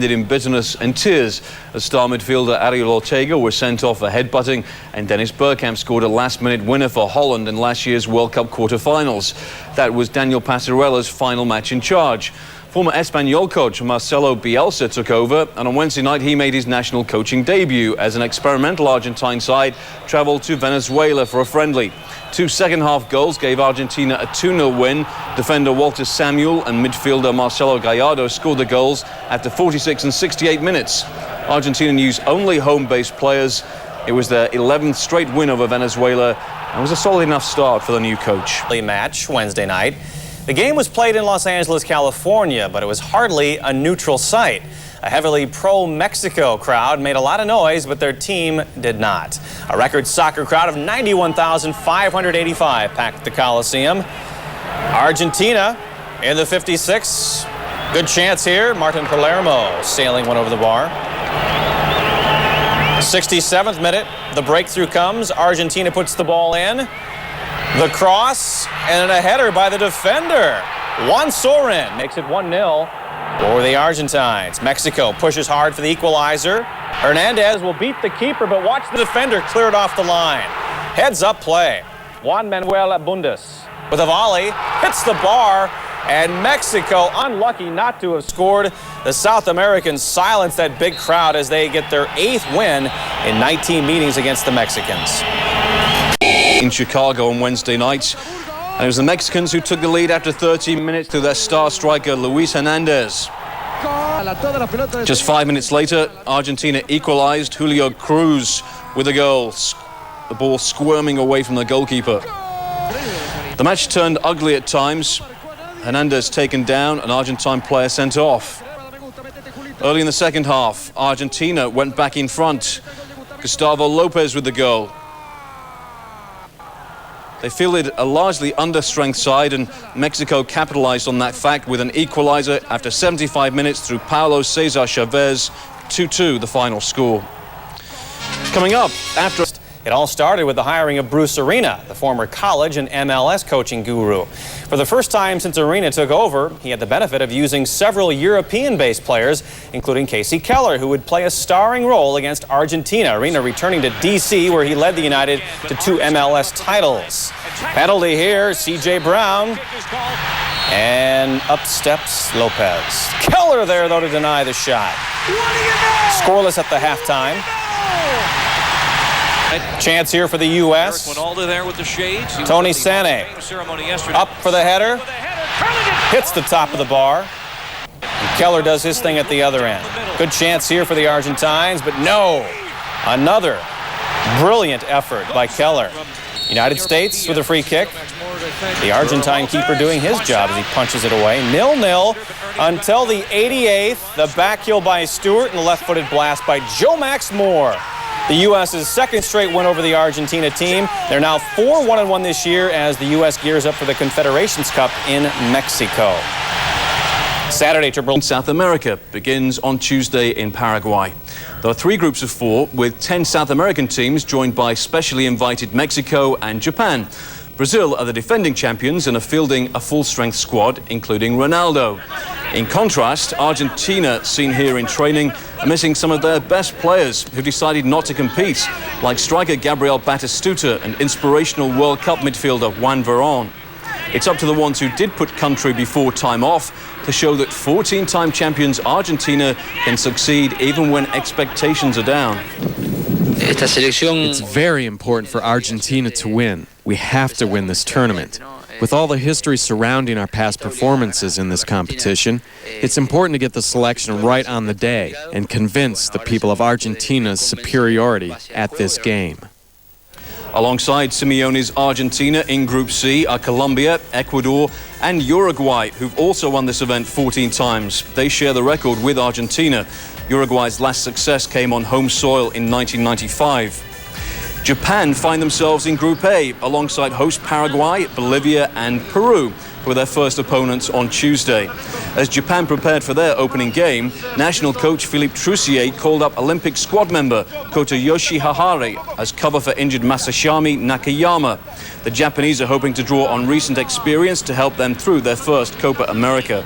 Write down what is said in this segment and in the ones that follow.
In bitterness and tears as star midfielder Ariel Ortega was sent off for headbutting, and Dennis Bergkamp scored a last-minute winner for Holland in last year's World Cup quarter-finals. That was Daniel Passarella's final match in charge. Former Espanyol coach Marcelo Bielsa took over, and on Wednesday night he made his national coaching debut as an experimental Argentine side travelled to Venezuela for a friendly. 2 second-half goals gave Argentina a 2-0 win. Defender Walter Samuel and midfielder Marcelo Gallardo scored the goals after 46 and 68 minutes. Argentina used only home-based players. It was their 11th straight win over Venezuela and was a solid enough start for the new coach. Match Wednesday night. The game was played in Los Angeles, California, but it was hardly a neutral site. A heavily pro-Mexico crowd made a lot of noise, but their team did not. A record soccer crowd of 91,585 packed the Coliseum. Argentina in the 56. Good chance here. Martin Palermo sailing one over the bar. 67th minute, the breakthrough comes. Argentina puts the ball in. The cross and a header by the defender. Juan Sorin makes it 1-0 for the Argentines. Mexico pushes hard for the equalizer. Hernandez will beat the keeper, but watch the defender clear it off the line. Heads up play. Juan Manuel Bundes with a volley, hits the bar, and Mexico unlucky not to have scored. The South Americans silence that big crowd as they get their 8th win in 19 meetings against the Mexicans. In Chicago on Wednesday night, and it was the Mexicans who took the lead after 13 minutes through their star striker Luis Hernandez. Just 5 minutes later, Argentina equalized. Julio Cruz with a goal, the ball squirming away from the goalkeeper. The match turned ugly at times. Hernandez taken down, an Argentine player sent off. Early in the second half, Argentina went back in front. Gustavo Lopez with the goal. They fielded a largely understrength side, and Mexico capitalized on that fact with an equalizer after 75 minutes through Paulo Cesar Chavez. 2-2 the final score. Coming up after... It all started with the hiring of Bruce Arena, the former college and MLS coaching guru. For the first time since Arena took over, he had the benefit of using several European-based players, including Casey Keller, who would play a starring role against Argentina. Arena returning to D.C., where he led the United to 2 MLS titles. Penalty here, C.J. Brown. And up steps Lopez. Keller there, though, to deny the shot. Scoreless at the halftime. Chance here for the U.S. There with the shades. Tony Sané up for the header. Hits the top of the bar. And Keller does his thing at the other end. Good chance here for the Argentines, but no. Another brilliant effort by Keller. United States with a free kick. The Argentine keeper doing his job as he punches it away. 0-0 until the 88th. The back heel by Stewart and the left-footed blast by Joe Max Moore. The U.S.'s second straight win over the Argentina team. They're now 4-1-1 this year as the U.S. gears up for the Confederations Cup in Mexico. Saturday to South America begins on Tuesday in Paraguay. There are 3 groups of 4 with 10 South American teams joined by specially invited Mexico and Japan. Brazil are the defending champions and are fielding a full-strength squad, including Ronaldo. In contrast, Argentina, seen here in training, are missing some of their best players who decided not to compete, like striker Gabriel Batistuta and inspirational World Cup midfielder Juan Verón. It's up to the ones who did put country before time off to show that 14-time champions Argentina can succeed even when expectations are down. It's very important for Argentina to win. We have to win this tournament. With all the history surrounding our past performances in this competition, it's important to get the selection right on the day and convince the people of Argentina's superiority at this game. Alongside Simeone's Argentina in Group C are Colombia, Ecuador and Uruguay, who've also won this event 14 times. They share the record with Argentina. Uruguay's last success came on home soil in 1995. Japan find themselves in Group A alongside host Paraguay, Bolivia and Peru, who were their first opponents on Tuesday. As Japan prepared for their opening game, national coach Philippe Troussier called up Olympic squad member Kota Yoshihara as cover for injured Masashami Nakayama. The Japanese are hoping to draw on recent experience to help them through their first Copa America.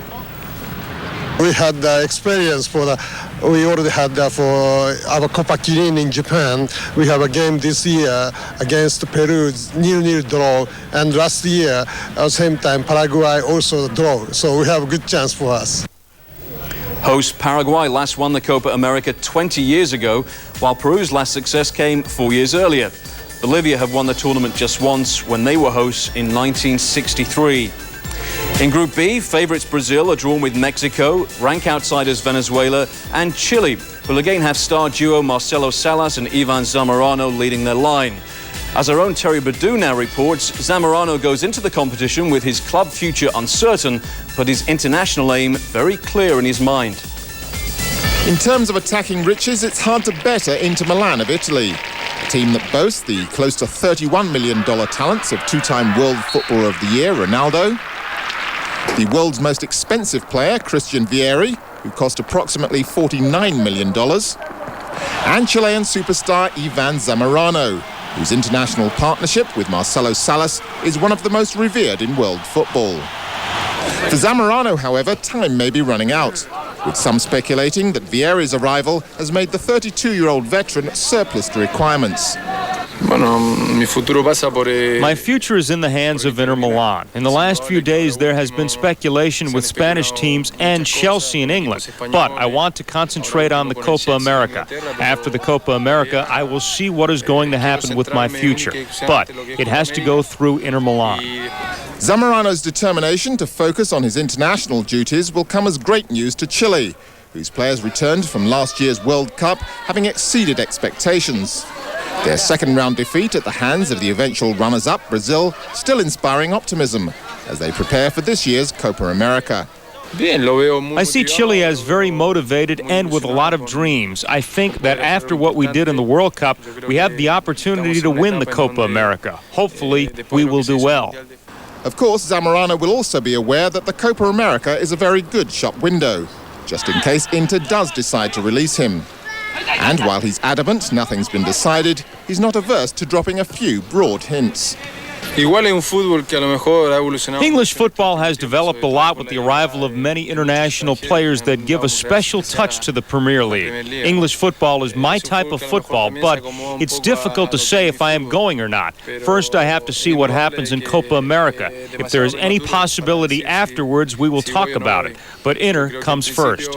We had the experience we already had for our Copa Kirin in Japan. We have a game this year against Peru, 0-0 draw, and last year at the same time Paraguay also draw. So we have a good chance for us. Host Paraguay last won the Copa America 20 years ago, while Peru's last success came 4 years earlier. Bolivia have won the tournament just once when they were hosts in 1963. In Group B, favourites Brazil are drawn with Mexico, rank outsiders Venezuela and Chile, who will again have star duo Marcelo Salas and Ivan Zamorano leading their line. As our own Terry Badu now reports, Zamorano goes into the competition with his club future uncertain, but his international aim very clear in his mind. In terms of attacking riches, it's hard to better Inter Milan of Italy, a team that boasts the close to $31 million talents of two-time World Footballer of the Year, Ronaldo, the world's most expensive player, Christian Vieri, who cost approximately $49 million, and Chilean superstar Ivan Zamorano, whose international partnership with Marcelo Salas is one of the most revered in world football. For Zamorano, however, time may be running out, with some speculating that Vieri's arrival has made the 32-year-old veteran surplus to requirements. My future is in the hands of Inter Milan. In the last few days, there has been speculation with Spanish teams and Chelsea in England, but I want to concentrate on the Copa America. After the Copa America, I will see what is going to happen with my future, but it has to go through Inter Milan. Zamorano's determination to focus on his international duties will come as great news to Chile, whose players returned from last year's World Cup having exceeded expectations. Their second-round defeat at the hands of the eventual runners-up, Brazil, still inspiring optimism as they prepare for this year's Copa America. I see Chile as very motivated and with a lot of dreams. I think that after what we did in the World Cup, we have the opportunity to win the Copa America. Hopefully, we will do well. Of course, Zamorano will also be aware that the Copa America is a very good shop window, just in case Inter does decide to release him. And while he's adamant nothing's been decided, he's not averse to dropping a few broad hints. English football has developed a lot with the arrival of many international players that give a special touch to the Premier League. English football is my type of football, but it's difficult to say if I am going or not. First, I have to see what happens in Copa America. If there is any possibility afterwards, we will talk about it. But Inter comes first.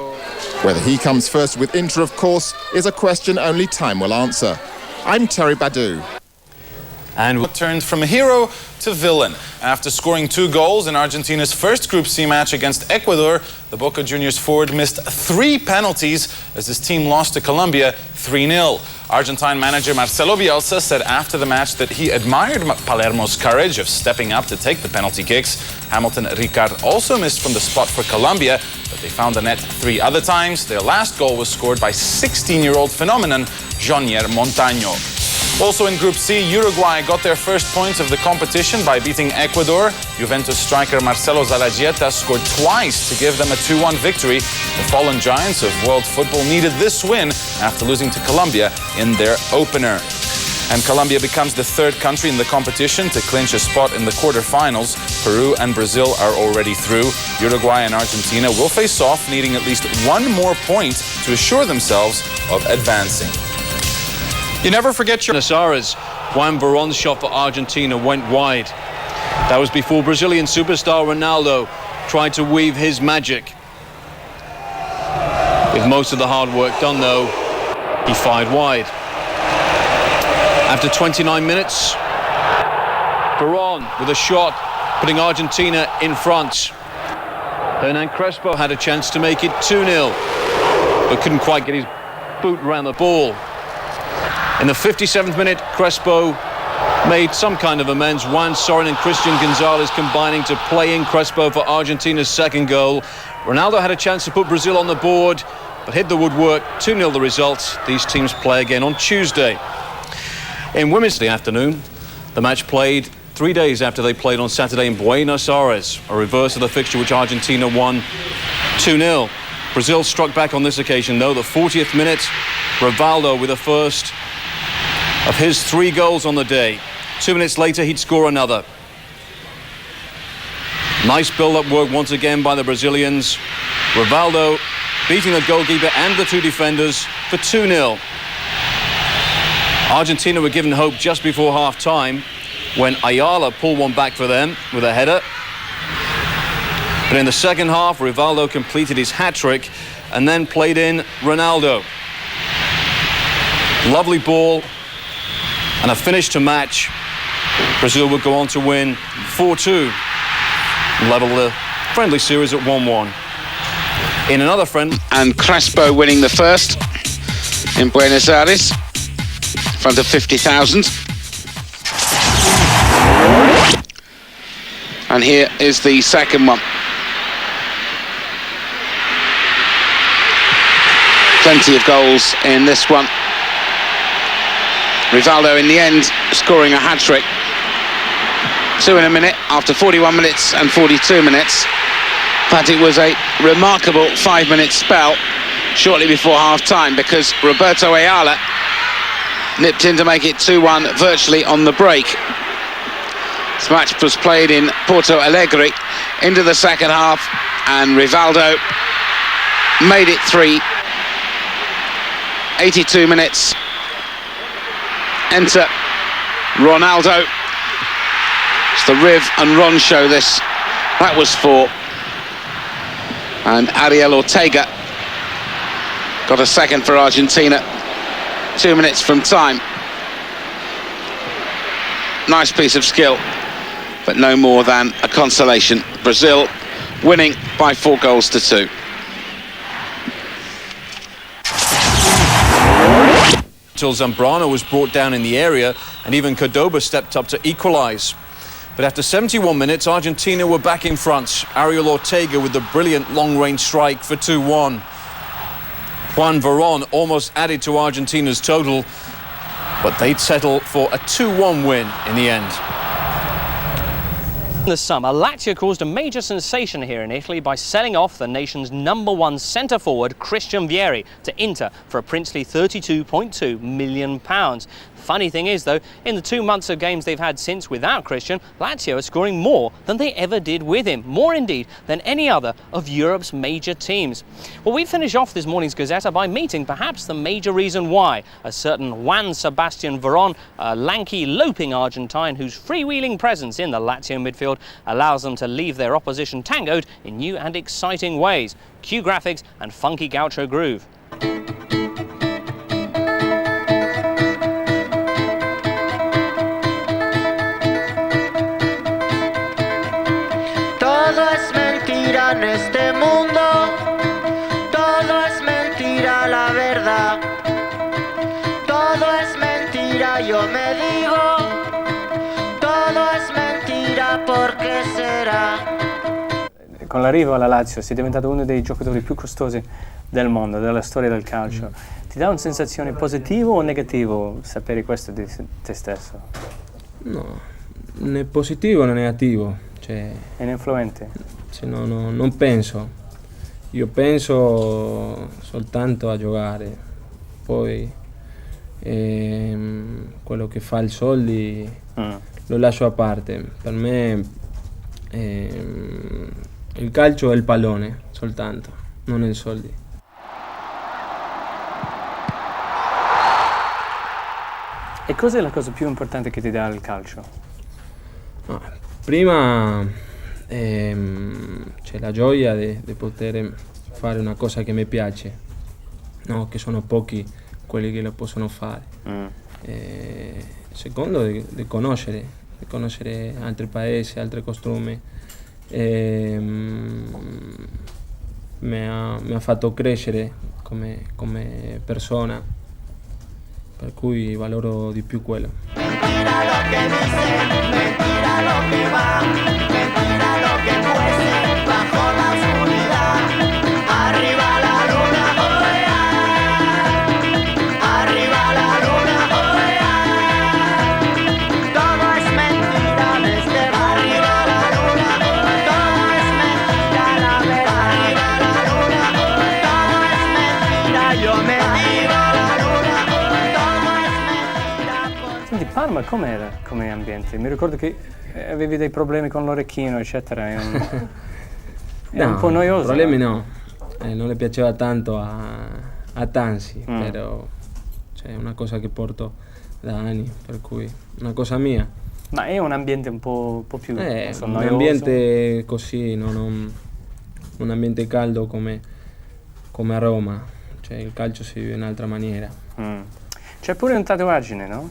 Whether he comes first with Inter, of course, is a question only time will answer. I'm Terry Badu. And turned from hero to villain. After scoring 2 goals in Argentina's first Group C match against Ecuador, the Boca Juniors forward missed 3 penalties as his team lost to Colombia 3-0. Argentine manager Marcelo Bielsa said after the match that he admired Palermo's courage of stepping up to take the penalty kicks. Hamilton Ricard also missed from the spot for Colombia, but they found the net 3 other times. Their last goal was scored by 16-year-old phenomenon Jonier Montaño. Also in Group C, Uruguay got their first points of the competition by beating Ecuador. Juventus striker Marcelo Zalagieta scored twice to give them a 2-1 victory. The fallen giants of world football needed this win after losing to Colombia in their opener. And Colombia becomes the 3rd country in the competition to clinch a spot in the quarterfinals. Peru and Brazil are already through. Uruguay and Argentina will face off, needing at least 1 more point to assure themselves of advancing. You never forget your Nasares. Juan Veron's shot for Argentina went wide. That was before Brazilian superstar Ronaldo tried to weave his magic. With most of the hard work done, though, he fired wide. After 29 minutes, Veron with a shot putting Argentina in front. Hernan Crespo had a chance to make it 2-0, but couldn't quite get his boot around the ball. In the 57th minute, Crespo made some kind of amends. Juan Sorin and Christian Gonzalez combining to play in Crespo for Argentina's second goal. Ronaldo had a chance to put Brazil on the board, but hit the woodwork. 2-0 the result. These teams play again on Tuesday. In women's the afternoon, the match played 3 days after they played on Saturday in Buenos Aires, a reverse of the fixture which Argentina won 2-0. Brazil struck back on this occasion, though. The 40th minute, Rivaldo with the first of his 3 goals on the day. 2 minutes later, he'd score another. Nice build-up work once again by the Brazilians. Rivaldo beating the goalkeeper and the 2 defenders for 2-0. Argentina were given hope just before half-time when Ayala pulled one back for them with a header. But in the second half, Rivaldo completed his hat-trick and then played in Ronaldo. Lovely ball and a finish to match. Brazil would go on to win 4-2, level the friendly series at 1-1. In another friend, and Crespo winning the first in Buenos Aires in front of 50,000. And here is the second one. Plenty of goals in this one. Rivaldo in the end scoring a hat-trick. 2 in a minute after 41 minutes and 42 minutes. But it was a remarkable 5-minute spell shortly before half-time because Roberto Ayala nipped in to make it 2-1 virtually on the break. This match was played in Porto Alegre into the second half, and Rivaldo made it 3. 82 minutes. Enter Ronaldo. It's the Riv and Ron show, this. That was 4. And Ariel Ortega got a second for Argentina. 2 minutes from time. Nice piece of skill, but no more than a consolation. Brazil winning by 4 goals to 2. Until Zambrano was brought down in the area, and even Cordoba stepped up to equalise. But after 71 minutes, Argentina were back in front. Ariel Ortega with the brilliant long-range strike for 2-1. Juan Veron almost added to Argentina's total, but they'd settle for a 2-1 win in the end. In the summer, Lazio caused a major sensation here in Italy by selling off the nation's #1 centre-forward Christian Vieri to Inter for a princely £32.2 million. Funny thing is, though, in the 2 months of games they've had since without Christian, Lazio are scoring more than they ever did with him. More indeed than any other of Europe's major teams. Well, we finish off this morning's Gazzetta by meeting perhaps the major reason why a certain Juan Sebastian Veron, a lanky, loping Argentine whose freewheeling presence in the Lazio midfield allows them to leave their opposition tangoed in new and exciting ways. Cue graphics and funky gaucho groove. En este mundo todo es mentira, la verdad. Todo es mentira, yo me digo. Todo es mentira, ¿por qué será? Con l'arrivo alla Lazio sei diventato uno dei giocatori più costosi del mondo, della storia del calcio. Ti dà una sensazione positiva o negativa sapere questo di te stesso? No, né positivo né negativo. Cioè, è influente? No, non penso. Io penso soltanto a giocare. Poi quello che fa i soldi lo lascio a parte. Per me il calcio è il pallone soltanto, non i soldi. E cos'è la cosa più importante che ti dà il calcio? Prima c'è la gioia di poter fare una cosa che mi piace, no? Che sono pochi quelli che lo possono fare. Secondo, di conoscere conoscere altri paesi, altre costumi. Mi ha fatto crescere come persona, per cui valoro di più quello. Mentira lo que dicen, mentira lo que va, mentira lo que cuece bajo la oscuridad. Arriba la luna, oh yeah. Arriba la luna, oh yeah. Todo es mentira desde arriba la luna, oh yeah. Todo es mentira, la verdad. Arriba la luna, oh yeah. Todo es mentira, yo me digo la luna, oh yeah. Todo es mentira. Senti, Parma com'era come ambiente? Mi ricordo che avevi dei problemi con l'orecchino, eccetera. È un po' noioso. Problemi no. Non le piaceva tanto a Tansi, però è una cosa che porto da anni, per cui una cosa mia. Ma è un ambiente un po' più noioso? Un ambiente così, non un ambiente caldo come a Roma, cioè il calcio si vive in un'altra maniera. C'è pure un tatuaggine, no?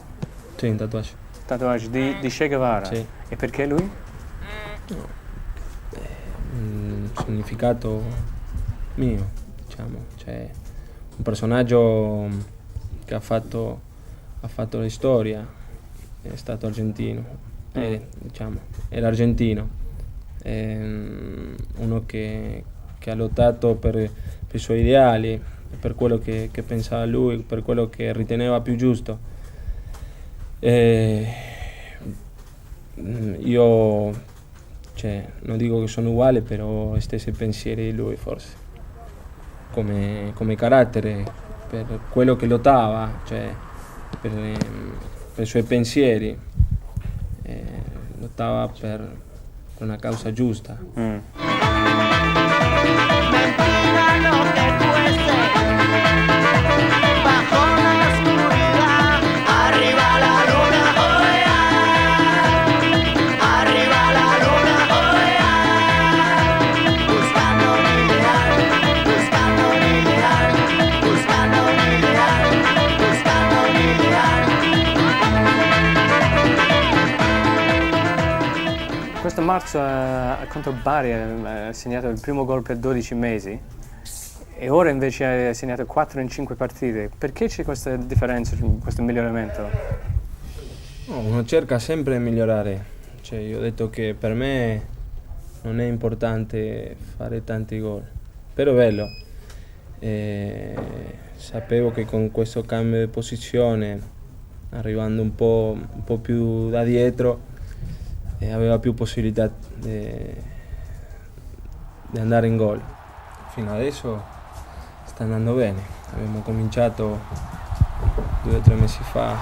Sì, un tatuaggio. Tatuaggio di Che Guevara? Sì. E perché lui? Un significato mio, diciamo, cioè un personaggio che ha fatto la storia, è stato argentino, diciamo, era argentino, uno che ha lottato per i suoi ideali, per quello che pensava lui, per quello che riteneva più giusto. Io non dico che sono uguale, però stessi pensieri di lui forse, come carattere, per quello che lottava, cioè per i suoi pensieri, lottava per una causa giusta. Mentira lo que cuece bajo la oscuridad. Arriba la luna, oh yeah. Arriba la luna, oh yeah. Buscando un ideal, buscando un ideal, buscando un ideal, buscando un ideal. Questo marzo contro Bari ha segnato il primo gol per 12 mesi e ora invece ha segnato 4 in 5 partite. Perché c'è questa differenza, questo miglioramento? Uno cerca sempre di migliorare, cioè, io ho detto che per me non è importante fare tanti gol, però è bello. Sapevo che con questo cambio di posizione, arrivando un po' più da dietro, aveva più possibilità di andare in gol. Fino adesso sta andando bene, abbiamo cominciato 2 o 3 mesi fa,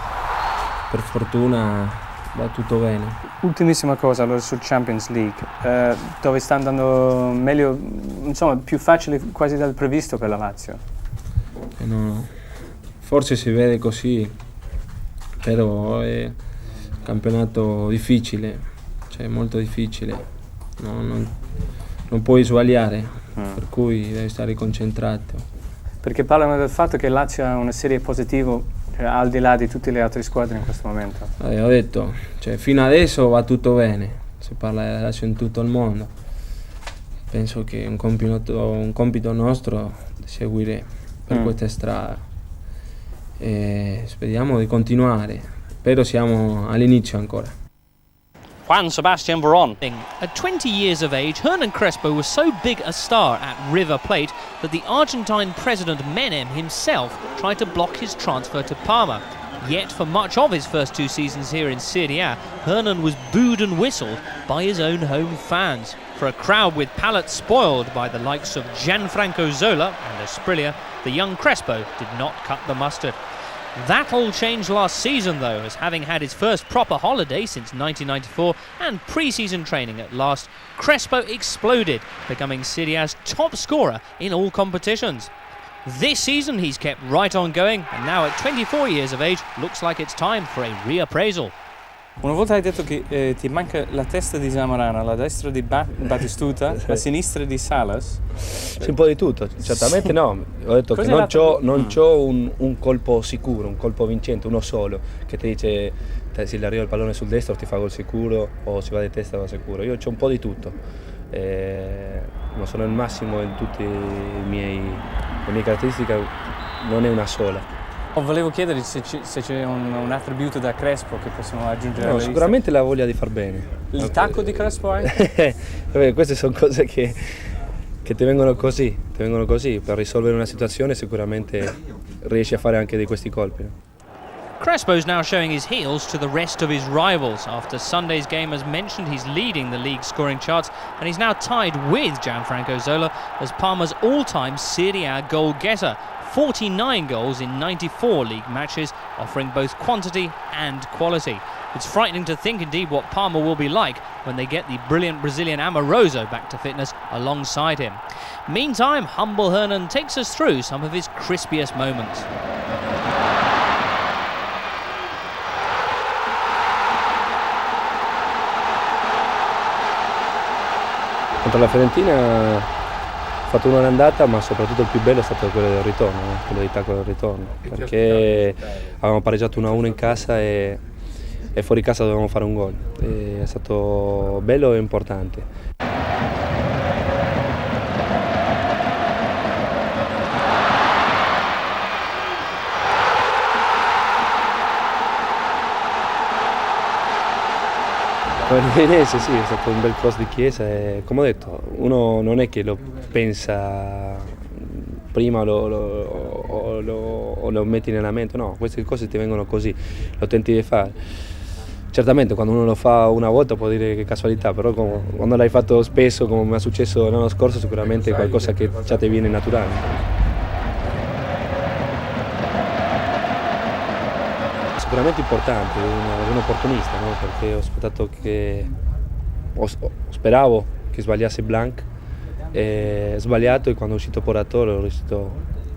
per fortuna va tutto bene. Ultimissima cosa allora sul Champions League, dove sta andando meglio, insomma più facile quasi del previsto per la Lazio. No, forse si vede così, però è un campionato difficile, cioè molto difficile, non puoi sbagliare, per cui devi stare concentrato. Perché parlano del fatto che Lazio ha una serie positiva, cioè, al di là di tutte le altre squadre in questo momento. Ho detto, cioè, fino adesso va tutto bene, si parla della Lazio in tutto il mondo. Penso che è un compito nostro di seguire per questa strada. E speriamo di continuare, però siamo all'inizio ancora. Juan Sebastian Veron. At 20 years of age, Hernan Crespo was so big a star at River Plate that the Argentine president Menem himself tried to block his transfer to Parma. Yet for much of his first 2 seasons here in Serie A, Hernan was booed and whistled by his own home fans. For a crowd with palates spoiled by the likes of Gianfranco Zola and Asprilla, the young Crespo did not cut the mustard. That all changed last season though, as having had his first proper holiday since 1994 and pre-season training at last, Crespo exploded, becoming Serie A's top scorer in all competitions. This season he's kept right on going, and now at 24 years of age, looks like it's time for a reappraisal. Una volta hai detto che ti manca la testa di Zamorano, la destra di Batistuta, la sinistra di Salas. C'è un po' di tutto, certamente no. Ho detto che non c'ho un colpo sicuro, un colpo vincente, uno solo, che ti dice se le arriva il pallone sul destro ti fa gol sicuro o si va di testa va sicuro. Io c'ho un po' di tutto, non sono il massimo in tutte le mie caratteristiche, non è una sola. Volevo chiedere se c'è un attributo da Crespo che possiamo aggiungere alla lista. Sicuramente la voglia di far bene. Il tacco di Crespo hai? Vabbè, queste sono cose che ti vengono così, per risolvere una situazione sicuramente riesci a fare anche di questi colpi. Crespo's now showing his heels to the rest of his rivals. After Sunday's game, as mentioned, he's leading the league scoring charts and he's now tied with Gianfranco Zola as Parma's all-time Serie A goal getter. 49 goals in 94 league matches, offering both quantity and quality. It's frightening to think indeed what Parma will be like when they get the brilliant Brazilian Amoroso back to fitness alongside him. Meantime, humble Hernan takes us through some of his crispiest moments. Contro la Fiorentina ho fatto una andata, ma soprattutto il più bello è stato quello del ritorno, quello di tacco del ritorno, perché avevamo pareggiato 1-1 in casa e fuori casa dovevamo fare un gol. È stato bello e importante. L'Udinese sì, è stato un bel cross di Chiesa e come ho detto, uno non è che lo pensa prima o lo metti nella mente, no, queste cose ti vengono così, lo tenti di fare. Certamente quando uno lo fa una volta può dire che casualità, però quando l'hai fatto spesso, come mi è successo l'anno scorso, sicuramente è qualcosa che già ti viene naturale. Sicuramente importante, un opportunista, no? Perché speravo che sbagliasse Blanc, è sbagliato e quando è uscito Poratore ho riuscito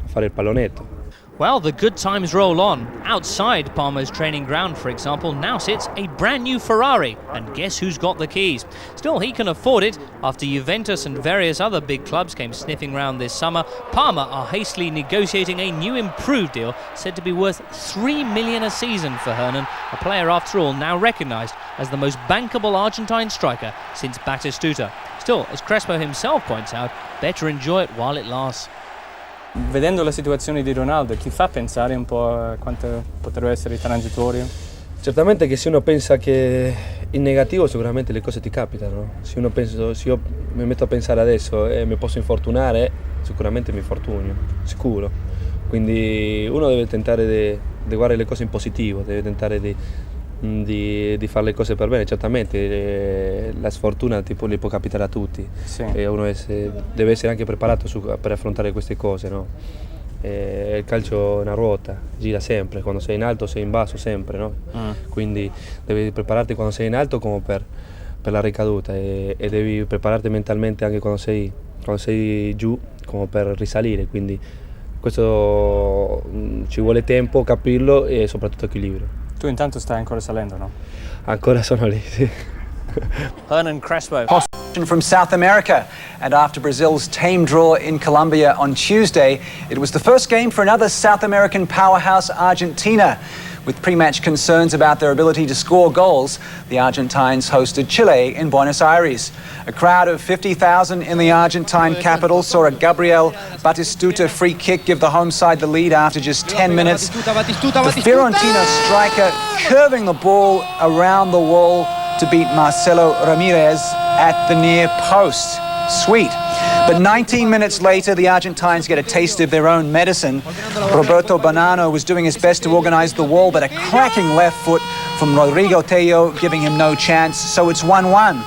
a fare il pallonetto. Well, the good times roll on. Outside Parma's training ground, for example, now sits a brand new Ferrari. And guess who's got the keys? Still, he can afford it. After Juventus and various other big clubs came sniffing round this summer, Parma are hastily negotiating a new improved deal said to be worth $3 million a season for Hernan, a player after all now recognised as the most bankable Argentine striker since Batistuta. Still, as Crespo himself points out, better enjoy it while it lasts. Vedendo la situazione di Ronaldo, ti fa pensare un po' a quanto potrebbe essere transitorio? Certamente che se uno pensa che in negativo sicuramente le cose ti capitano. Se io mi metto a pensare adesso e mi posso infortunare, sicuramente mi infortunio, sicuro. Quindi uno deve tentare di guardare le cose in positivo, deve tentare di fare le cose per bene. Certamente la sfortuna li può capitare a tutti, sì. E uno deve essere anche preparato per affrontare queste cose, no? Il calcio è una ruota, gira sempre, quando sei in alto sei in basso sempre, no? Quindi devi prepararti quando sei in alto come per la ricaduta e devi prepararti mentalmente anche quando sei giù come per risalire, quindi questo ci vuole tempo capirlo e soprattutto equilibrio. Tu intanto stai ancora salendo, no? Ancora sono lì, sì. Hernan Crespo. From South America, and after Brazil's tame draw in Colombia on Tuesday, it was the first game for another South American powerhouse, Argentina. With pre-match concerns about their ability to score goals, the Argentines hosted Chile in Buenos Aires. A crowd of 50,000 in the Argentine capital saw a Gabriel Batistuta free kick give the home side the lead after just 10 minutes. The Fiorentina striker curving the ball around the wall to beat Marcelo Ramirez at the near post. Sweet. But 19 minutes later, the Argentines get a taste of their own medicine. Roberto Bonanno was doing his best to organize the wall, but a cracking left foot from Rodrigo Tello giving him no chance, so it's 1-1.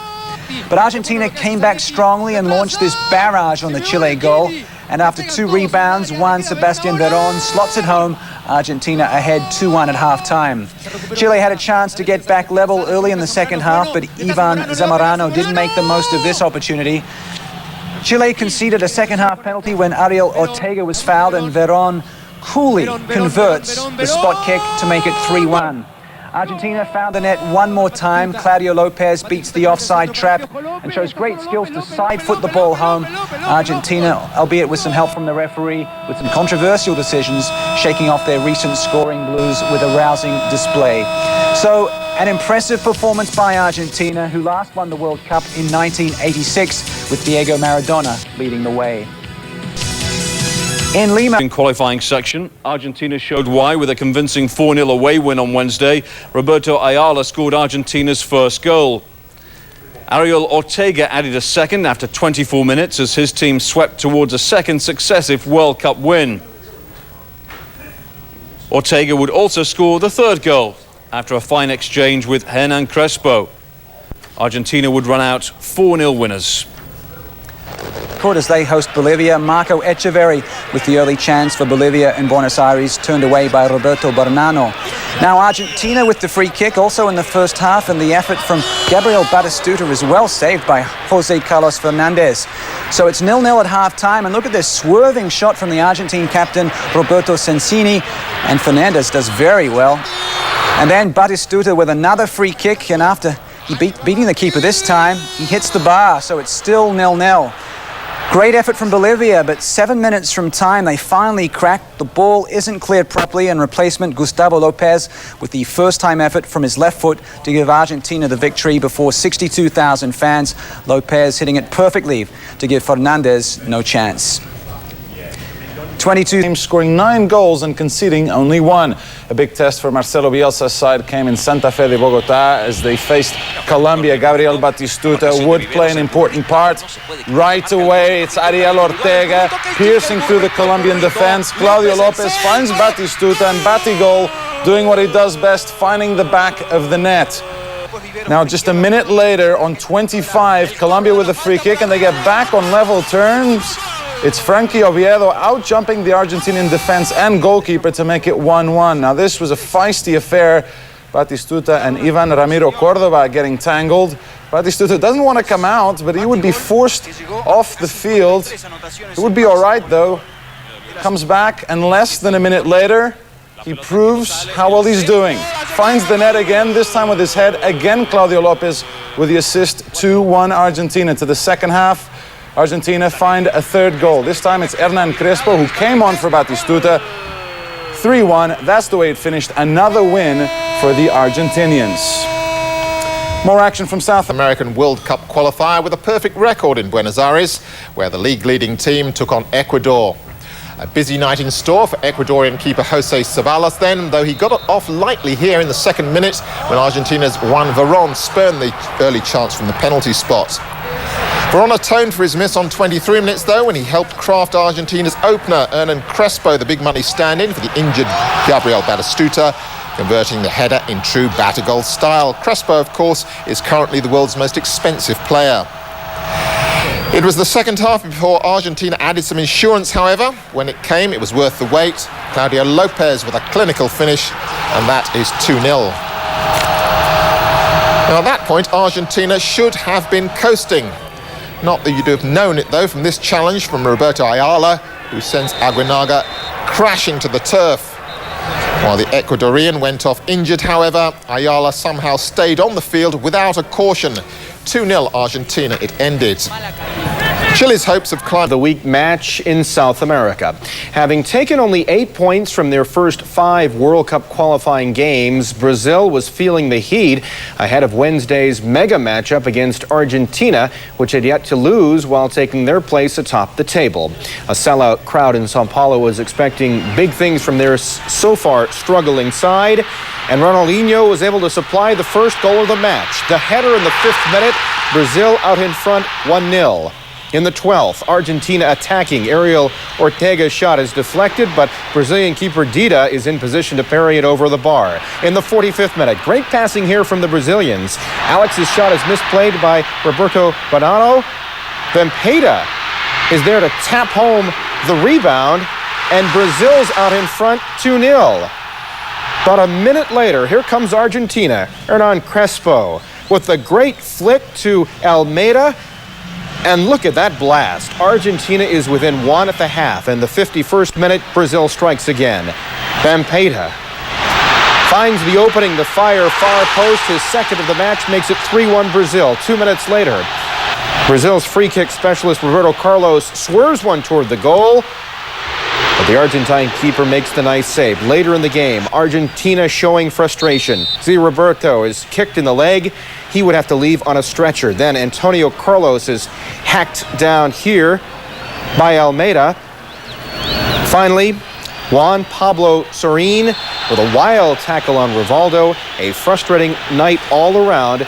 But Argentina came back strongly and launched this barrage on the Chile goal. And after 2 rebounds, Juan Sebastian Veron slots it home. Argentina ahead 2-1 at half-time. Chile had a chance to get back level early in the second half, but Ivan Zamorano didn't make the most of this opportunity. Chile conceded a second-half penalty when Ariel Ortega was fouled, and Veron coolly converts the spot kick to make it 3-1. Argentina found the net one more time. Claudio Lopez beats the offside trap and shows great skills to side foot the ball home. Argentina, albeit with some help from the referee, with some controversial decisions, shaking off their recent scoring blues with a rousing display. So, an impressive performance by Argentina, who last won the World Cup in 1986 with Diego Maradona leading the way. In Lima. In qualifying section, Argentina showed why with a convincing 4-0 away win on Wednesday. Roberto Ayala scored Argentina's first goal. Ariel Ortega added a second after 24 minutes as his team swept towards a second successive World Cup win. Ortega would also score the third goal after a fine exchange with Hernan Crespo. Argentina would run out 4-0 winners. As they host Bolivia, Marco Echeverri with the early chance for Bolivia in Buenos Aires, turned away by Roberto Bernano. Now Argentina with the free kick also in the first half, and the effort from Gabriel Batistuta is well saved by Jose Carlos Fernandez. So it's 0-0 at half-time, and look at this swerving shot from the Argentine captain Roberto Sensini, and Fernandez does very well. And then Batistuta with another free kick, and after beating the keeper this time, he hits the bar, so it's still 0-0. Great effort from Bolivia, but 7 minutes from time, they finally cracked. The ball isn't cleared properly, and replacement Gustavo Lopez with the first-time effort from his left foot to give Argentina the victory before 62,000 fans. Lopez hitting it perfectly to give Fernandez no chance. 22 teams scoring 9 goals and conceding only 1. A big test for Marcelo Bielsa's side came in Santa Fe de Bogotá as they faced Colombia. Gabriel Batistuta would play an important part. Right away, it's Ariel Ortega piercing through the Colombian defense. Claudio Lopez finds Batistuta, and Batigol doing what he does best, finding the back of the net. Now, just a minute later, on 25, Colombia with a free kick, and they get back on level terms. It's Frankie Oviedo out-jumping the Argentinian defense and goalkeeper to make it 1-1. Now, this was a feisty affair. Batistuta and Ivan Ramiro Cordova getting tangled. Batistuta doesn't want to come out, but he would be forced off the field. It would be all right, though. Comes back, and less than a minute later, he proves how well he's doing. Finds the net again, this time with his head. Again, Claudio Lopez with the assist. 2-1 Argentina. To the second half, Argentina find a third goal. This time it's Hernan Crespo who came on for Batistuta. 3-1, that's the way it finished. Another win for the Argentinians. More action from South American World Cup qualifier with a perfect record in Buenos Aires, where the league-leading team took on Ecuador. A busy night in store for Ecuadorian keeper Jose Ceballos then, though he got it off lightly here in the second minute when Argentina's Juan Verón spurned the early chance from the penalty spot. Verón atoned for his miss on 23 minutes, though, when he helped craft Argentina's opener, Hernan Crespo, the big money stand-in for the injured Gabriel Batistuta, converting the header in true Batigol style. Crespo, of course, is currently the world's most expensive player. It was the second half before Argentina added some insurance, however. When it came, it was worth the wait. Claudio Lopez with a clinical finish, and that is 2-0. Now, at that point, Argentina should have been coasting. Not that you'd have known it, though, from this challenge from Roberto Ayala, who sends Aguinaga crashing to the turf. While the Ecuadorian went off injured, however, Ayala somehow stayed on the field without a caution. 2-0 Argentina it ended. Chile's hopes have climbed. The week match in South America. Having taken only 8 points from their first 5 World Cup qualifying games, Brazil was feeling the heat ahead of Wednesday's mega matchup against Argentina, which had yet to lose while taking their place atop the table. A sellout crowd in Sao Paulo was expecting big things from their so far struggling side, and Ronaldinho was able to supply the first goal of the match. The header in the 5th minute, Brazil out in front 1-0. In the 12th, Argentina attacking. Ariel Ortega's shot is deflected, but Brazilian keeper Dida is in position to parry it over the bar. In the 45th minute, great passing here from the Brazilians. Alex's shot is misplayed by Roberto Bernardo. Vampeta is there to tap home the rebound, and Brazil's out in front 2-0. About a minute later, here comes Argentina. Hernan Crespo with the great flick to Almeida. And look at that blast. Argentina is within 1 at the half. In the 51st minute, Brazil strikes again. Vampeta Finds the opening, the fire, far post. His second of the match makes it 3-1 Brazil. 2 minutes later, Brazil's free kick specialist Roberto Carlos swerves one toward the goal, but the Argentine keeper makes the nice save. Later in the game, Argentina showing frustration. See, Roberto is kicked in the leg. He would have to leave on a stretcher. Then Antonio Carlos is hacked down here by Almeida. Finally, Juan Pablo Sorin with a wild tackle on Rivaldo. A frustrating night all around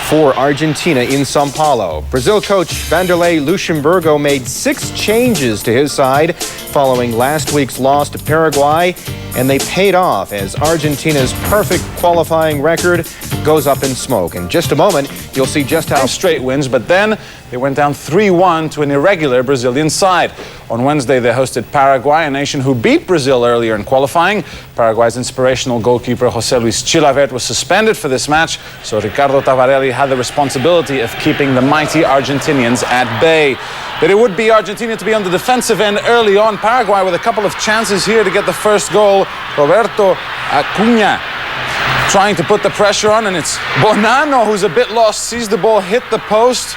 for Argentina in Sao Paulo. Brazil coach Vanderlei Luxemburgo made 6 changes to his side following last week's loss to Paraguay, and they paid off as Argentina's perfect qualifying record goes up in smoke. In just a moment, you'll see just how straight wins, but then they went down 3-1 to an irregular Brazilian side. On Wednesday, they hosted Paraguay, a nation who beat Brazil earlier in qualifying. Paraguay's inspirational goalkeeper José Luis Chilavert was suspended for this match, so Ricardo Tavarelli had the responsibility of keeping the mighty Argentinians at bay. But it would be Argentina to be on the defensive end early on. Paraguay with a couple of chances here to get the first goal. Roberto Acuña trying to put the pressure on, and it's Bonanno who's a bit lost, sees the ball hit the post.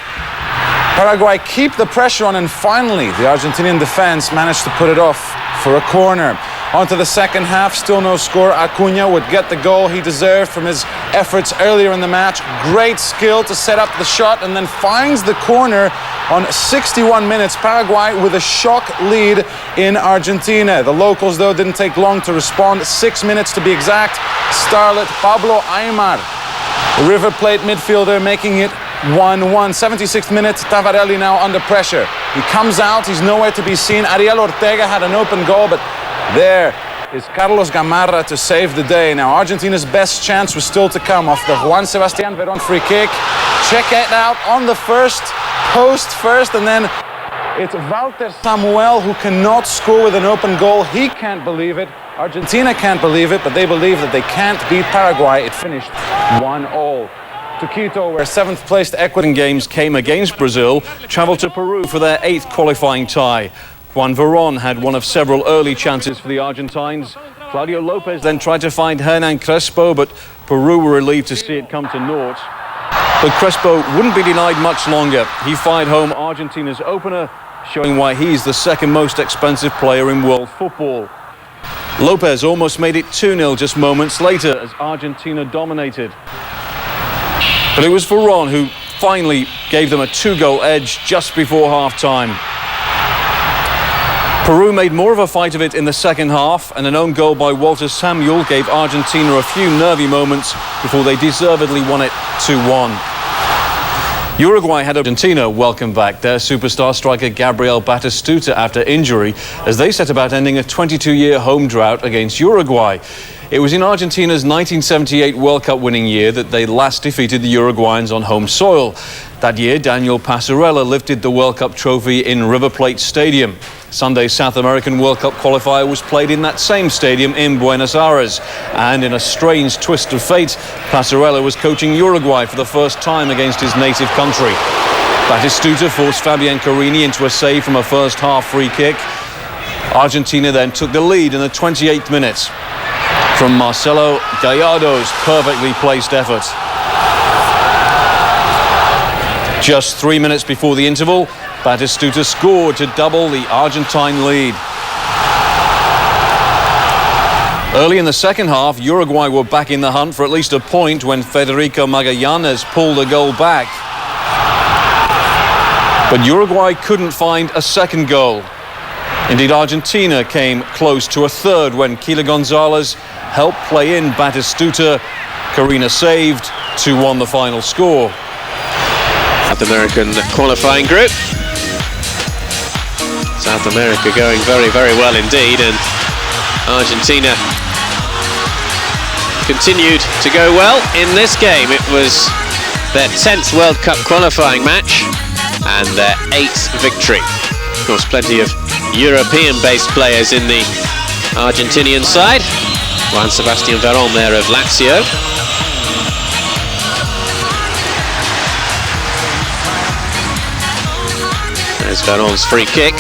Paraguay keep the pressure on, and finally the Argentinian defense managed to put it off for a corner. On to the second half, still no score. Acuña would get the goal he deserved from his efforts earlier in the match. Great skill to set up the shot, and then finds the corner on 61 minutes. Paraguay with a shock lead in Argentina. The locals, though, didn't take long to respond. 6 minutes to be exact. Starlet Pablo Aymar, the River Plate midfielder, making it 1-1. 76th minute, Tavarelli now under pressure. He comes out, he's nowhere to be seen. Ariel Ortega had an open goal, but there is Carlos Gamarra to save the day. Now Argentina's best chance was still to come off the Juan Sebastián Verón free kick. Check it out on the first post first, and then it's Walter Samuel who cannot score with an open goal. He can't believe it. Argentina can't believe it, but they believe that they can't beat Paraguay. It finished 1-1. To Quito, where 7th placed Ecuador games came against Brazil, travelled to Peru for their 8th qualifying tie. Juan Verón had one of several early chances for the Argentines. Claudio Lopez then tried to find Hernan Crespo, but Peru were relieved to see it come to naught. But Crespo wouldn't be denied much longer. He fired home Argentina's opener, showing why he's the second most expensive player in world football. Lopez almost made it 2-0 just moments later as Argentina dominated. But it was Verón who finally gave them a 2-goal edge just before half-time. Peru made more of a fight of it in the second half, and an own goal by Walter Samuel gave Argentina a few nervy moments before they deservedly won it 2-1. Uruguay had Argentina welcome back their superstar striker Gabriel Batistuta after injury as they set about ending a 22-year home drought against Uruguay. It was in Argentina's 1978 World Cup winning year that they last defeated the Uruguayans on home soil. That year, Daniel Passarella lifted the World Cup trophy in River Plate Stadium. Sunday's South American World Cup qualifier was played in that same stadium in Buenos Aires. And in a strange twist of fate, Passarella was coaching Uruguay for the first time against his native country. Batistuta forced Fabian Carini into a save from a first half free kick. Argentina then took the lead in the 28th minute from Marcelo Gallardo's perfectly placed effort. Just 3 minutes before the interval, Batistuta scored to double the Argentine lead. Early in the second half, Uruguay were back in the hunt for at least a point when Federico Magallanes pulled a goal back. But Uruguay couldn't find a second goal. Indeed, Argentina came close to a third when Keila Gonzalez helped play in Batistuta. Carina saved, 2-1 the final score. South American qualifying group. South America going very, very well indeed, and Argentina continued to go well in this game. It was their 10th World Cup qualifying match and their 8th victory. Of course, plenty of European-based players in the Argentinian side. Juan Sebastián Verón there of Lazio. There's Verón's free kick,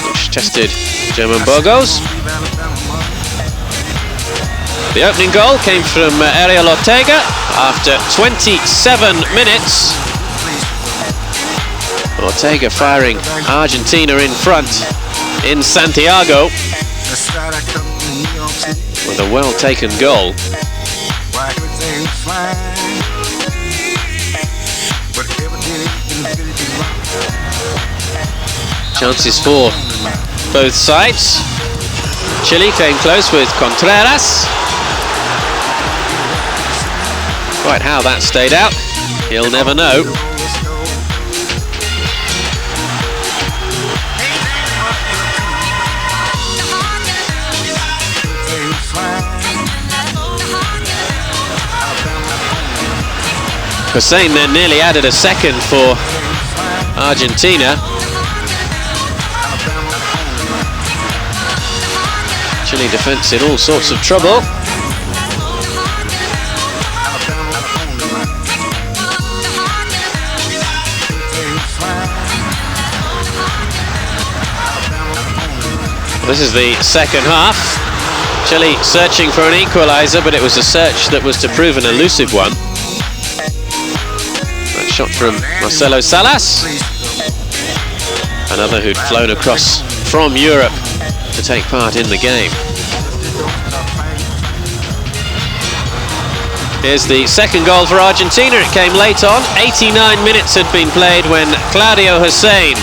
which tested German Burgos. The opening goal came from Ariel Ortega after 27 minutes. Ortega firing Argentina in front in Santiago with a well-taken goal. Chances for both sides. Chile came close with Contreras. Quite how that stayed out, he'll never know. Hussein then nearly added a second for Argentina. Chile defence in all sorts of trouble. This is the second half. Chile searching for an equaliser, but it was a search that was to prove an elusive one. That shot from Marcelo Salas, another who'd flown across from Europe to take part in the game. Here's the second goal for Argentina. It came late on. 89 minutes had been played when Claudio Hussein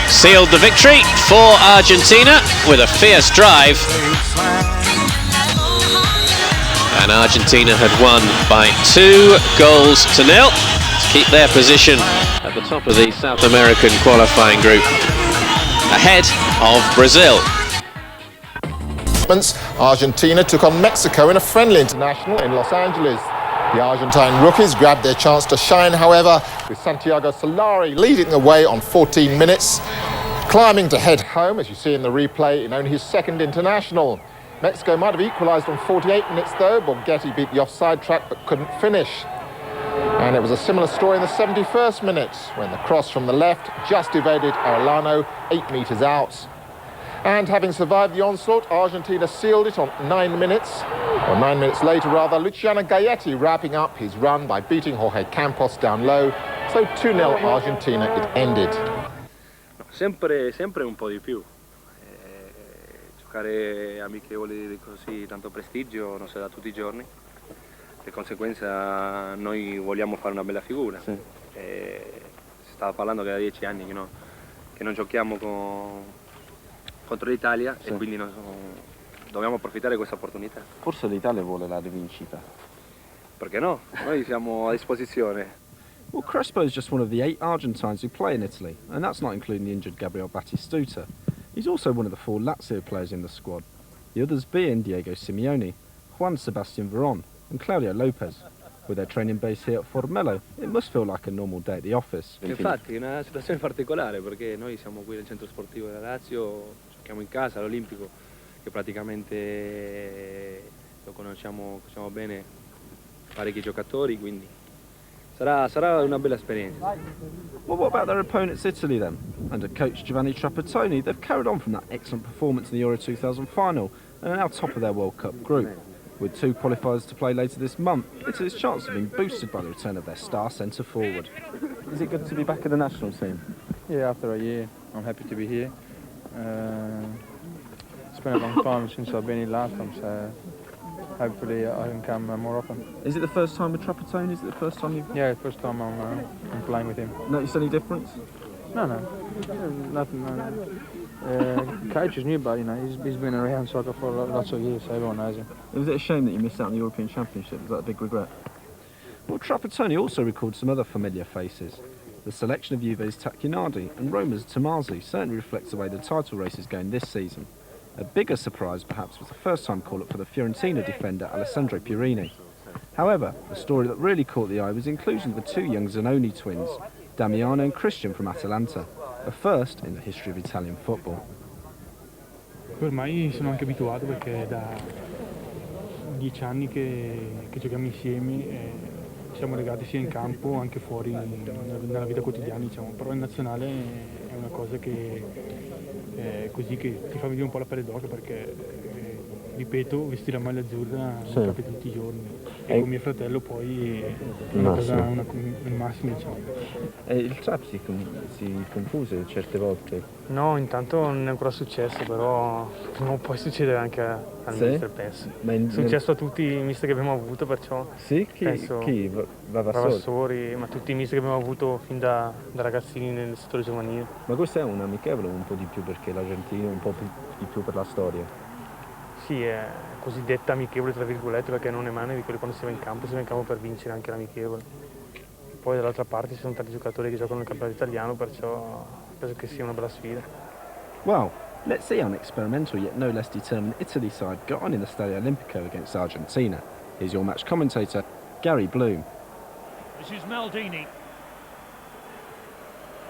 sealed the victory for Argentina with a fierce drive. And Argentina had won by 2-0 to keep their position at the top of the South American qualifying group, ahead of Brazil. Argentina took on Mexico in a friendly international in Los Angeles. The Argentine rookies grabbed their chance to shine, however, with Santiago Solari leading the way on 14 minutes, climbing to head home, as you see in the replay, in only his second international. Mexico might have equalised on 48 minutes, though. Borghetti beat the offside track but couldn't finish. And it was a similar story in the 71st minute, when the cross from the left just evaded Arellano 8 metres out. And having survived the onslaught, Argentina sealed it on 9 minutes. Or 9 minutes later, rather, Luciano Gaetti wrapping up his run by beating Jorge Campos down low. So 2-0 Argentina it ended. Sempre un po' di più. Giocare amichevoli di così tanto prestigio non si dà tutti i giorni. Di conseguenza noi vogliamo fare una bella figura. Sì. Si stava parlando che da 10 anni che non giochiamo contro l'Italia, sì, e quindi dobbiamo approfittare di questa opportunità. Forse l'Italia vuole la rivincita. Perché no? Noi siamo a disposizione. Well, Crespo is just one of the 8 Argentines who play in Italy, and that's not including the injured Gabriel Batistuta. He's also one of the 4 Lazio players in the squad, the others being Diego Simeone, Juan Sebastian Veron and Claudio Lopez. With their training base here at Formello, it must feel like a normal day at the office. Infatti è una situazione particolare perché noi siamo qui nel centro sportivo della Lazio, giochiamo in casa all'Olimpico, che praticamente lo conosciamo bene, parecchi giocatori, quindi sarà una bella esperienza. Well, what about their opponents Italy then? Under coach Giovanni Trapattoni, they've carried on from that excellent performance in the Euro 2000 final and are now top of their World Cup group. With 2 qualifiers to play later this month, Italy's chances have been boosted by the return of their star centre-forward. Is it good to be back in the national team? Yeah, after a year, I'm happy to be here. It's been a long time since I've been here last time, so hopefully I can come more often. Is it the first time with Trapattoni? Is it the first time you've... Yeah, first time I'm playing with him. Notice any difference? No, nothing. Coach is new, but he's been around soccer for lots of years, so everyone knows him. Was it a shame that you missed out on the European Championship? Was that a big regret? Well, Trapattoni also recalled some other familiar faces. The selection of Juve's Tacchinardi and Roma's Tomasi certainly reflects the way the title race is going this season. A bigger surprise, perhaps, was the first-time call-up for the Fiorentina defender Alessandro Pierini. However, the story that really caught the eye was the inclusion of the 2 young Zanoni twins, Damiano and Christian from Atalanta, a first in the history of Italian football. Ormai sono anche abituato perché è da 10 anni che giochiamo insieme, siamo legati sia in campo anche fuori nella vita quotidiana, diciamo. Però in nazionale è una cosa che è così che ti fa venire un po' la pelle d'oca perché ripeto, vestire la maglia azzurra Sì. capita tutti i giorni. E con mio fratello poi è una cosa il massimo, diciamo. E il trap si confuse certe volte. No, intanto non è ancora successo, però prima o poi succede anche al mister, penso. È successo a tutti i mister che abbiamo avuto, perciò Sì? Chi? Vavassori, ma tutti i mister che abbiamo avuto fin da ragazzini nel settore giovanile. Ma questo è un amichevole un po' di più perché l'Argentina è un po' di più per la storia. Sì, è cosiddetta amichevole tra virgolette, perché non è mai di quello quando si va in campo per vincere anche l'amichevole. Poi dall'altra parte ci sono tanti giocatori che giocano nel campionato italiano, perciò penso che sia una bella sfida. Well, let's see an experimental yet no less determined Italy side got on in the Stadio Olimpico against Argentina. Here's your match commentator, Gary Bloom. This is Maldini.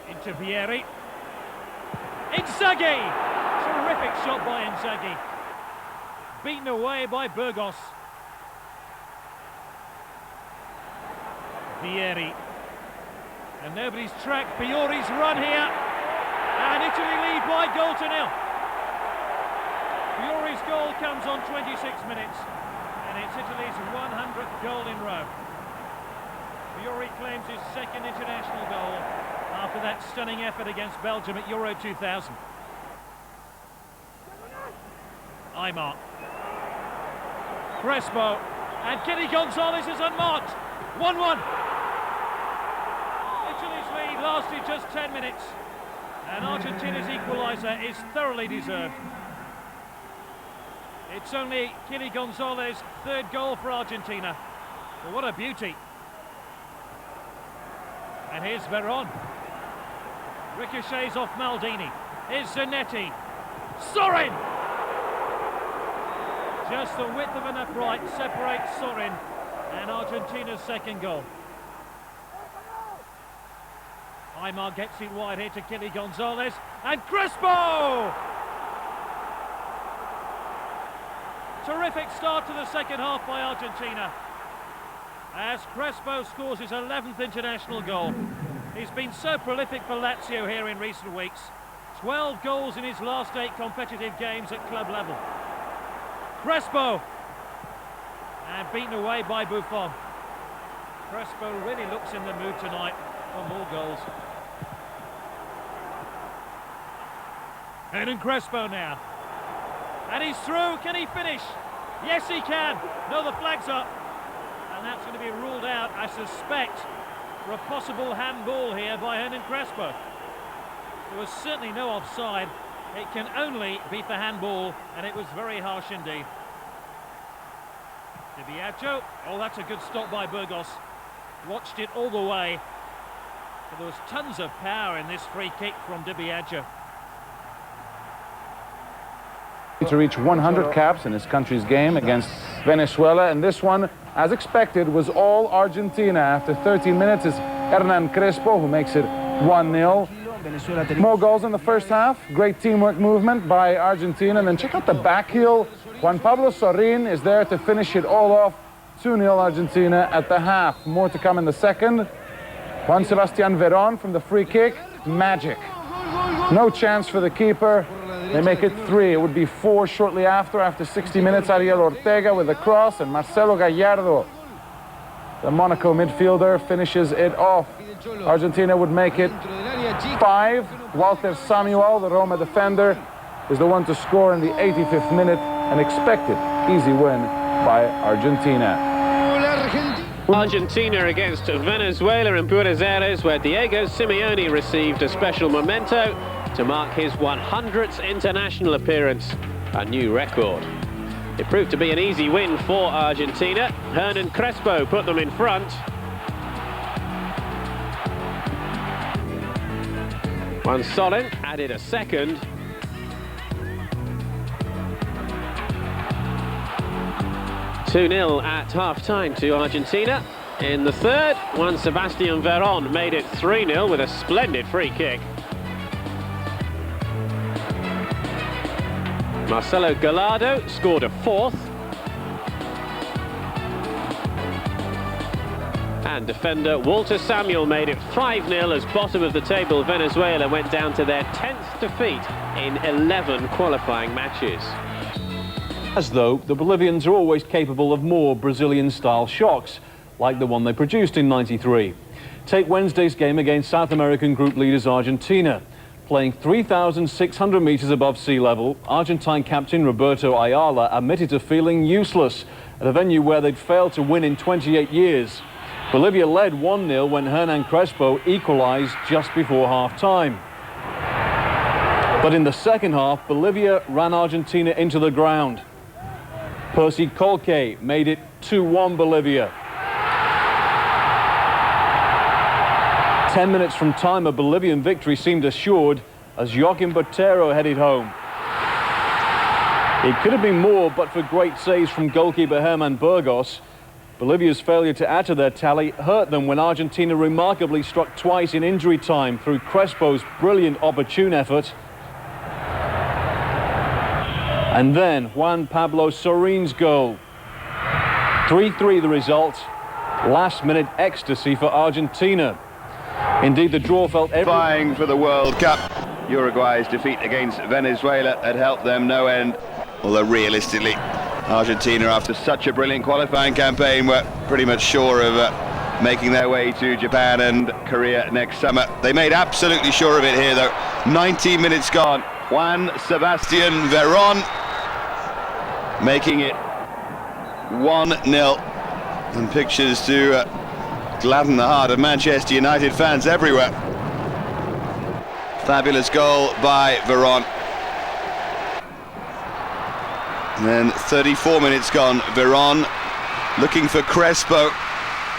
Into Vieri. Inzaghi! Terrific shot by Inzaghi. Beaten away by Burgos. Vieri. And nobody's tracked Fiori's run here. And Italy lead by goal to nil. Fiori's goal comes on 26 minutes. And it's Italy's 100th goal in row. Fiori claims his second international goal after that stunning effort against Belgium at Euro 2000. Aymar. Crespo. And Kenny Gonzalez is unmarked. 1-1. Italy's lead lasted just 10 minutes. And Argentina's equaliser is thoroughly deserved. It's only Kenny Gonzalez's third goal for Argentina. But what a beauty. And here's Veron. Ricochets off Maldini. Here's Zanetti. Sorin! Just the width of an upright separates Sorin and Argentina's second goal. Aymar gets it wide here to Kenny Gonzalez. And Crespo! Terrific start to the second half by Argentina, as Crespo scores his 11th international goal. He's been so prolific for Lazio here in recent weeks. 12 goals in his last 8 competitive games at club level. Crespo! And beaten away by Buffon. Crespo really looks in the mood tonight for more goals. Hernan Crespo now. And he's through. Can he finish? Yes, he can. No, the flag's up. And that's going to be ruled out, I suspect, for a possible handball here by Hernan Crespo. There was certainly no offside. It can only be for handball, and it was very harsh indeed. Di Biagio. Oh, that's a good stop by Burgos. Watched it all the way. But there was tons of power in this free kick from Di Biagio. To reach 100 caps in his country's game against Venezuela, and this one, as expected, was all Argentina. After 13 minutes, it's Hernan Crespo who makes it 1-0. More goals in the first half. Great teamwork movement by Argentina. And then check out the back heel. Juan Pablo Sorin is there to finish it all off. 2-0 Argentina at the half. More to come in the second. Juan Sebastian Veron from the free kick. Magic. No chance for the keeper. They make it 3. It would be 4 shortly after 60 minutes. Ariel Ortega with a cross, and Marcelo Gallardo, the Monaco midfielder, finishes it off. Argentina would make it 5. Walter Samuel, the Roma defender, is the one to score in the 85th minute. An expected easy win by Argentina. Argentina against Venezuela in Buenos Aires, where Diego Simeone received a special memento to mark his 100th international appearance, a new record. It proved to be an easy win for Argentina. Hernan Crespo put them in front. Juan Sorin added a second. (2-0) at half-time to Argentina. In the third, Juan Sebastian Veron made it 3-0 with a splendid free kick. Marcelo Gallardo scored a 4th. And defender Walter Samuel made it 5-0 as bottom of the table Venezuela went down to their 10th defeat in 11 qualifying matches. As though the Bolivians are always capable of more Brazilian-style shocks, like the one they produced in '93. Take Wednesday's game against South American group leaders Argentina. Playing 3,600 meters above sea level, Argentine captain Roberto Ayala admitted to feeling useless at a venue where they'd failed to win in 28 years. Bolivia led 1-0 when Hernan Crespo equalized just before half-time. But in the second half, Bolivia ran Argentina into the ground. Percy Colque made it 2-1 Bolivia. 10 minutes from time, a Bolivian victory seemed assured as Joaquim Botero headed home. It could have been more, but for great saves from goalkeeper Herman Burgos. Bolivia's failure to add to their tally hurt them when Argentina remarkably struck twice in injury time through Crespo's brilliant opportune effort. And then Juan Pablo Sorin's goal. 3-3 the result. Last-minute ecstasy for Argentina. Indeed, the draw felt vying for the World Cup. Uruguay's defeat against Venezuela had helped them no end. Although realistically, Argentina, after such a brilliant qualifying campaign, were pretty much sure of making their way to Japan and Korea next summer. They made absolutely sure of it here, though. 90 minutes gone. Juan Sebastian Veron making it 1-0. And pictures to gladden the heart of Manchester United fans everywhere. Fabulous goal by Veron. And then 34 minutes gone. Veron looking for Crespo.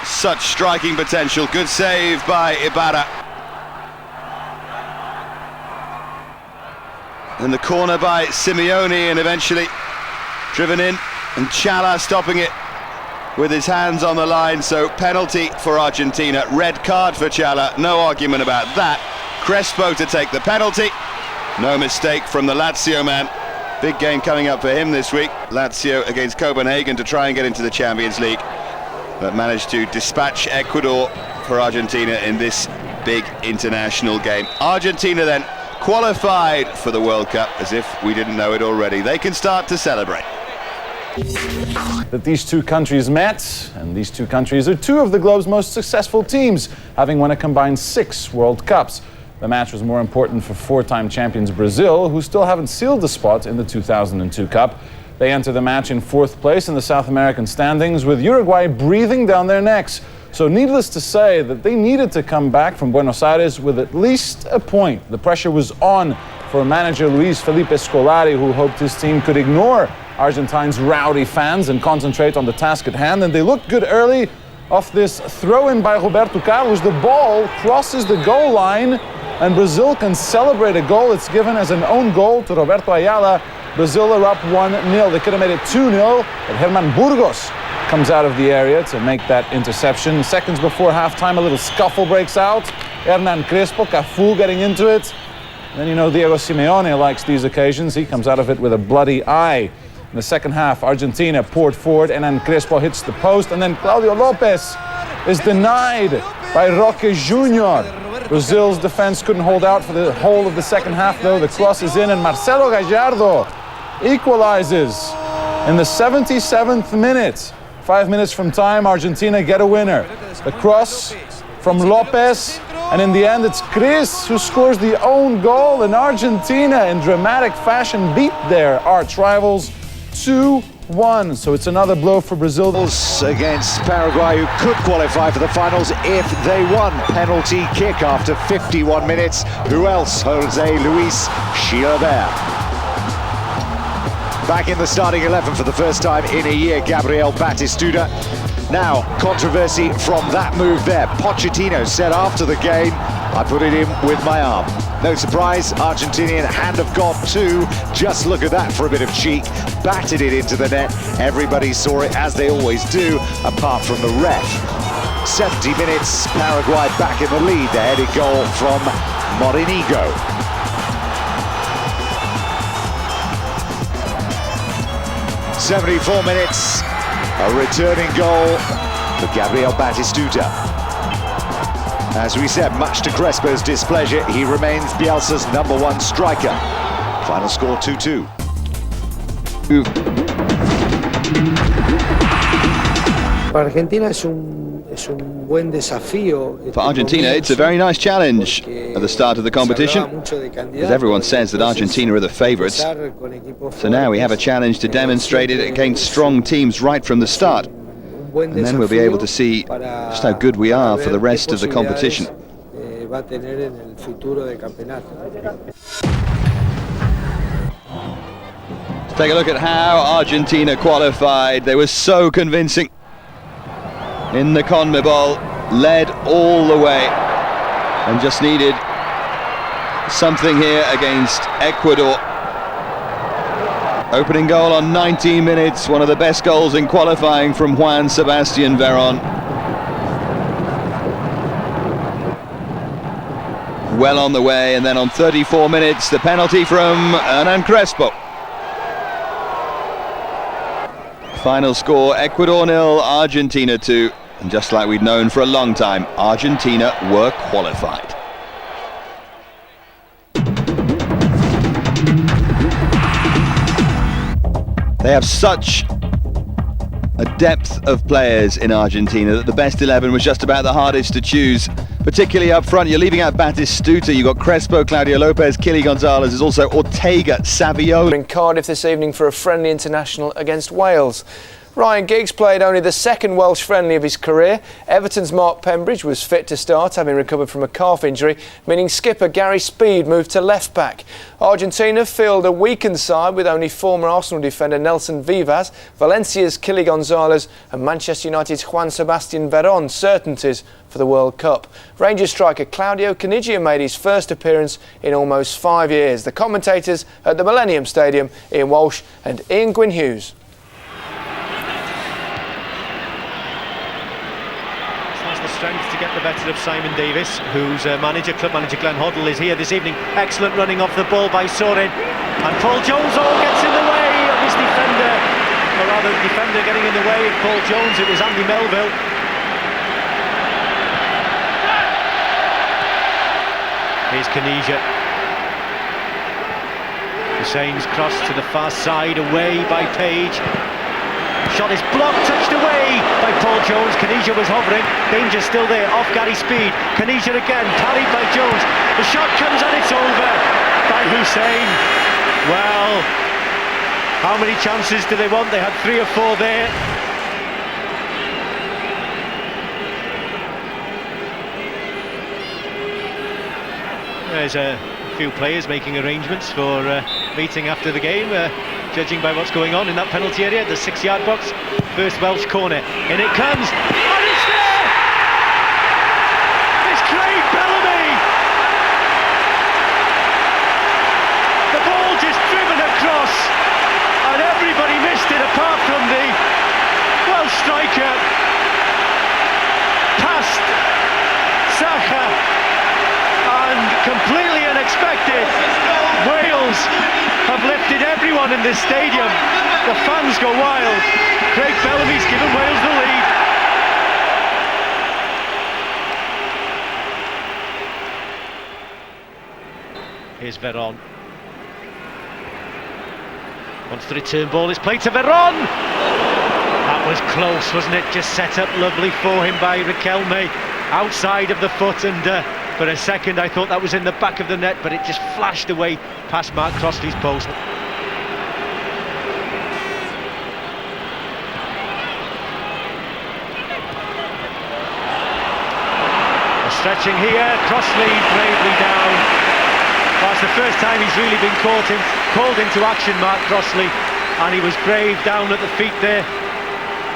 Such striking potential. Good save by Ibarra. And the corner by Simeone, and eventually driven in, and Chala stopping it with his hands on the line. So penalty for Argentina, red card for Chala, no argument about that. Crespo to take the penalty, no mistake from the Lazio man. Big game coming up for him this week. Lazio against Copenhagen to try and get into the Champions League, but managed to dispatch Ecuador for Argentina in this big international game. Argentina then qualified for the World Cup, as if we didn't know it already. They can start to celebrate. That these two countries met, and these two countries are two of the globe's most successful teams, having won a combined 6 World Cups. The match was more important for 4-time champions Brazil, who still haven't sealed the spot in the 2002 Cup. They enter the match in 4th place in the South American standings, with Uruguay breathing down their necks. So needless to say that they needed to come back from Buenos Aires with at least a point. The pressure was on for manager Luis Felipe Scolari, who hoped his team could ignore Argentine's rowdy fans and concentrate on the task at hand. And they looked good early off this throw-in by Roberto Carlos. The ball crosses the goal line, and Brazil can celebrate a goal. It's given as an own goal to Roberto Ayala. Brazil are up 1-0. They could have made it 2-0, but Herman Burgos comes out of the area to make that interception. Seconds before halftime, a little scuffle breaks out. Hernan Crespo, Cafu getting into it. And then you know Diego Simeone likes these occasions. He comes out of it with a bloody eye. In the second half, Argentina poured forward, and then Crespo hits the post, and then Claudio Lopez is denied by Roque Jr. Brazil's defense couldn't hold out for the whole of the second half, though. The cross is in, and Marcelo Gallardo equalizes in the 77th minute. 5 minutes from time, Argentina get a winner. The cross from Lopez, and in the end it's Chris who scores the own goal, and Argentina in dramatic fashion beat their arch rivals 2-1. So it's another blow for Brazil. Against Paraguay, who could qualify for the finals if they won. Penalty kick after 51 minutes. Who else? Jose Luis Chilavert. Back in the starting 11 for the first time in a year, Gabriel Batistuta. Now, controversy from that move there. Pochettino said after the game, I put it in with my arm. No surprise, Argentinian hand of God too. Just look at that for a bit of cheek. Batted it into the net. Everybody saw it, as they always do, apart from the ref. 70 minutes, Paraguay back in the lead. The headed goal from Morinigo. "74 minutes, a returning goal for Gabriel Batistuta. As we said, much to Crespo's displeasure, he remains Bielsa's #1 striker. Final score 2-2. Para Argentina es un buen desafío. For Argentina, it's a very nice challenge at the start of the competition, because everyone says that Argentina are the favourites. So now we have a challenge to demonstrate it against strong teams right from the start. And then we'll be able to see just how good we are for the rest of the competition. Take a look at how Argentina qualified. They were so convincing in the CONMEBOL, led all the way, and just needed something here against Ecuador. Opening goal on 19 minutes, one of the best goals in qualifying from Juan Sebastian Veron. Well on the way, and then on 34 minutes, the penalty from Hernan Crespo. Final score, Ecuador 0, Argentina 2. And just like we'd known for a long time, Argentina were qualified. They have such a depth of players in Argentina that the best 11 was just about the hardest to choose, particularly up front. You're leaving out Batistuta, you've got Crespo, Claudio Lopez, Kili Gonzalez, there's also Ortega, Saviolo. In Cardiff this evening for a friendly international against Wales. Ryan Giggs played only the second Welsh friendly of his career. Everton's Mark Pembridge was fit to start, having recovered from a calf injury, meaning skipper Gary Speed moved to left back. Argentina field a weakened side with only former Arsenal defender Nelson Vivas, Valencia's Kili Gonzalez and Manchester United's Juan Sebastian Veron certainties for the World Cup. Rangers striker Claudio Caniggia made his first appearance in almost 5 years. The commentators at the Millennium Stadium, Ian Walsh and Ian Gwyn Hughes. Strength to get the better of Simon Davis, whose club manager Glenn Hoddle is here this evening. Excellent running off the ball by Sorin, and Paul Jones gets in the way of his defender, or rather the defender getting in the way of Paul Jones. It was Andy Melville. Here's Caniggia. Hussein's cross to the far side, away by Page. Shot is blocked, touched away by Paul Jones. Caniggia was hovering, danger still there, off Gary Speed. Caniggia again, parried by Jones. The shot comes and it's over by Hussein. Well, how many chances do they want? They had 3 or 4 there. There's a few players making arrangements for meeting after the game, judging by what's going on in that penalty area, the 6-yard box. First Welsh corner, in it comes, and it's there! It's Craig Bellamy! The ball just driven across, and everybody missed it apart from the Welsh striker. Past Sacha, and completely unexpected, Wales have lifted everyone in this stadium. The fans go wild. Craig Bellamy's given Wales the lead. Here's Veron. Wants the return ball, it's played to Veron! That was close, wasn't it? Just set up lovely for him by Riquelme. Outside of the foot, and for a second I thought that was in the back of the net, but it just flashed away past Mark Crossley's post. Stretching here, Crossley bravely down. That's the first time he's really been called into action, Mark Crossley, and he was brave down at the feet there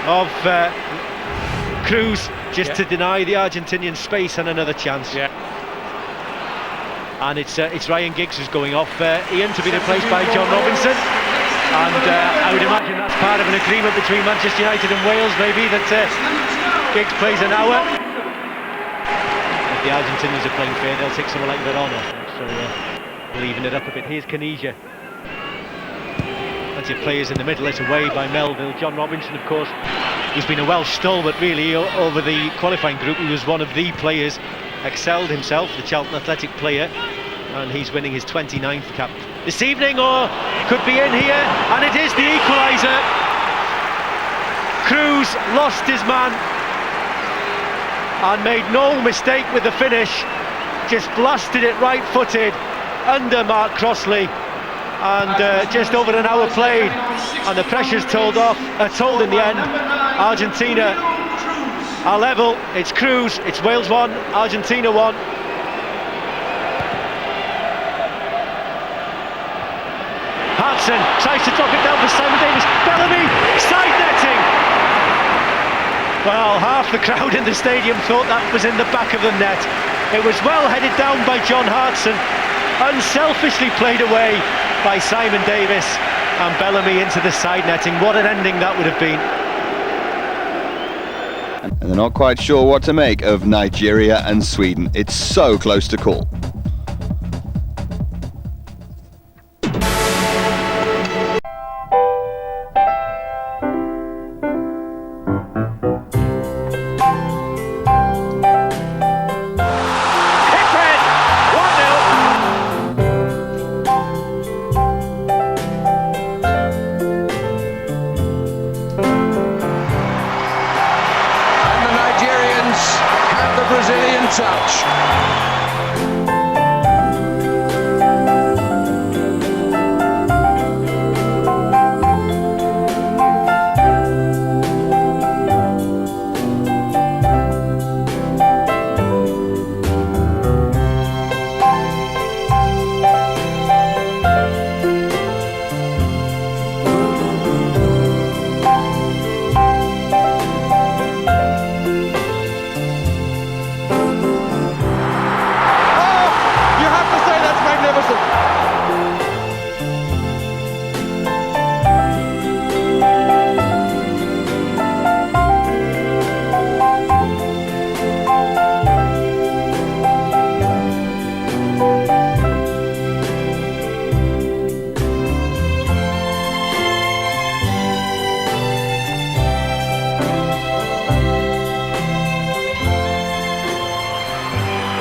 of Cruz, just to deny the Argentinian space and another chance. And it's Ryan Giggs who's going off, Ian, to be replaced by John Robinson, and I would imagine that's part of an agreement between Manchester United and Wales, maybe, that Giggs plays an hour. The Argentinians are playing fair, they'll take someone like Veron off, so leaving it up a bit. Here's Caniggia. Plenty of players in the middle, it's away by Melville. John Robinson, of course, he's been a Welsh stalwart really over the qualifying group. He was one of the players, excelled himself, the Charlton Athletic player, and he's winning his 29th cap this evening, or could be in here, and it is the equaliser. Cruz lost his man and made no mistake with the finish, just blasted it right-footed under Mark Crossley, and just over an hour played, and the pressure's told in the end. Argentina are level. It's Cruz, it's Wales 1, Argentina 1. Hartson tries to drop it down for Simon Davis. Bellamy, side netting. Well, half the crowd in the stadium thought that was in the back of the net. It was well headed down by John Hartson, unselfishly played away by Simon Davis, and Bellamy into the side netting. What an ending that would have been. And they're not quite sure what to make of Nigeria and Sweden. It's so close to call. Brazilian touch.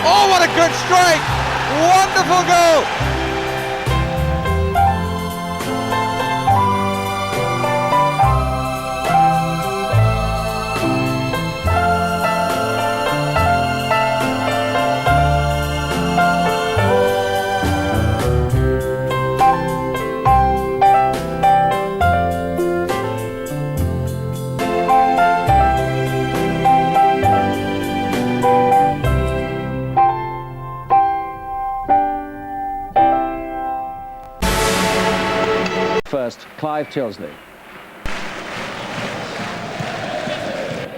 Oh, what a good strike! Wonderful goal! First, Clive Tilsley.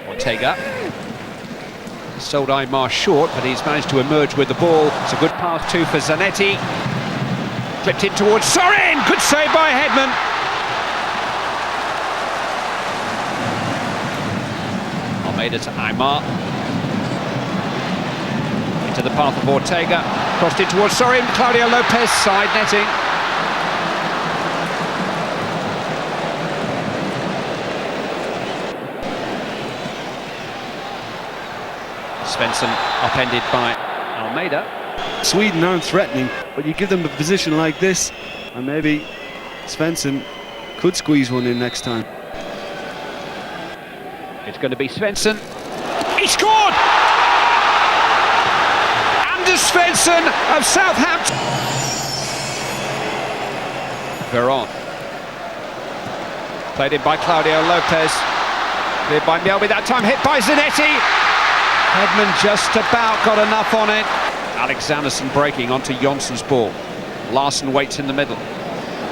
Ortega. Sold Aymar short, but he's managed to emerge with the ball. It's a good pass too for Zanetti. Clipped in towards Sorin. Good save by Hedman. Almeida to Aymar. Into the path of Ortega. Crossed in towards Sorin. Claudio Lopez side netting. Svensson upended by Almeida. Sweden aren't threatening, but you give them a position like this, and maybe Svensson could squeeze one in next time. It's going to be Svensson. He scored! Anders Svensson of Southampton. Veron. Played in by Claudio Lopez. Cleared by Mjällby, that time hit by Zanetti. Hedman just about got enough on it. Alexanderson breaking onto Jonsson's ball. Larsson waits in the middle.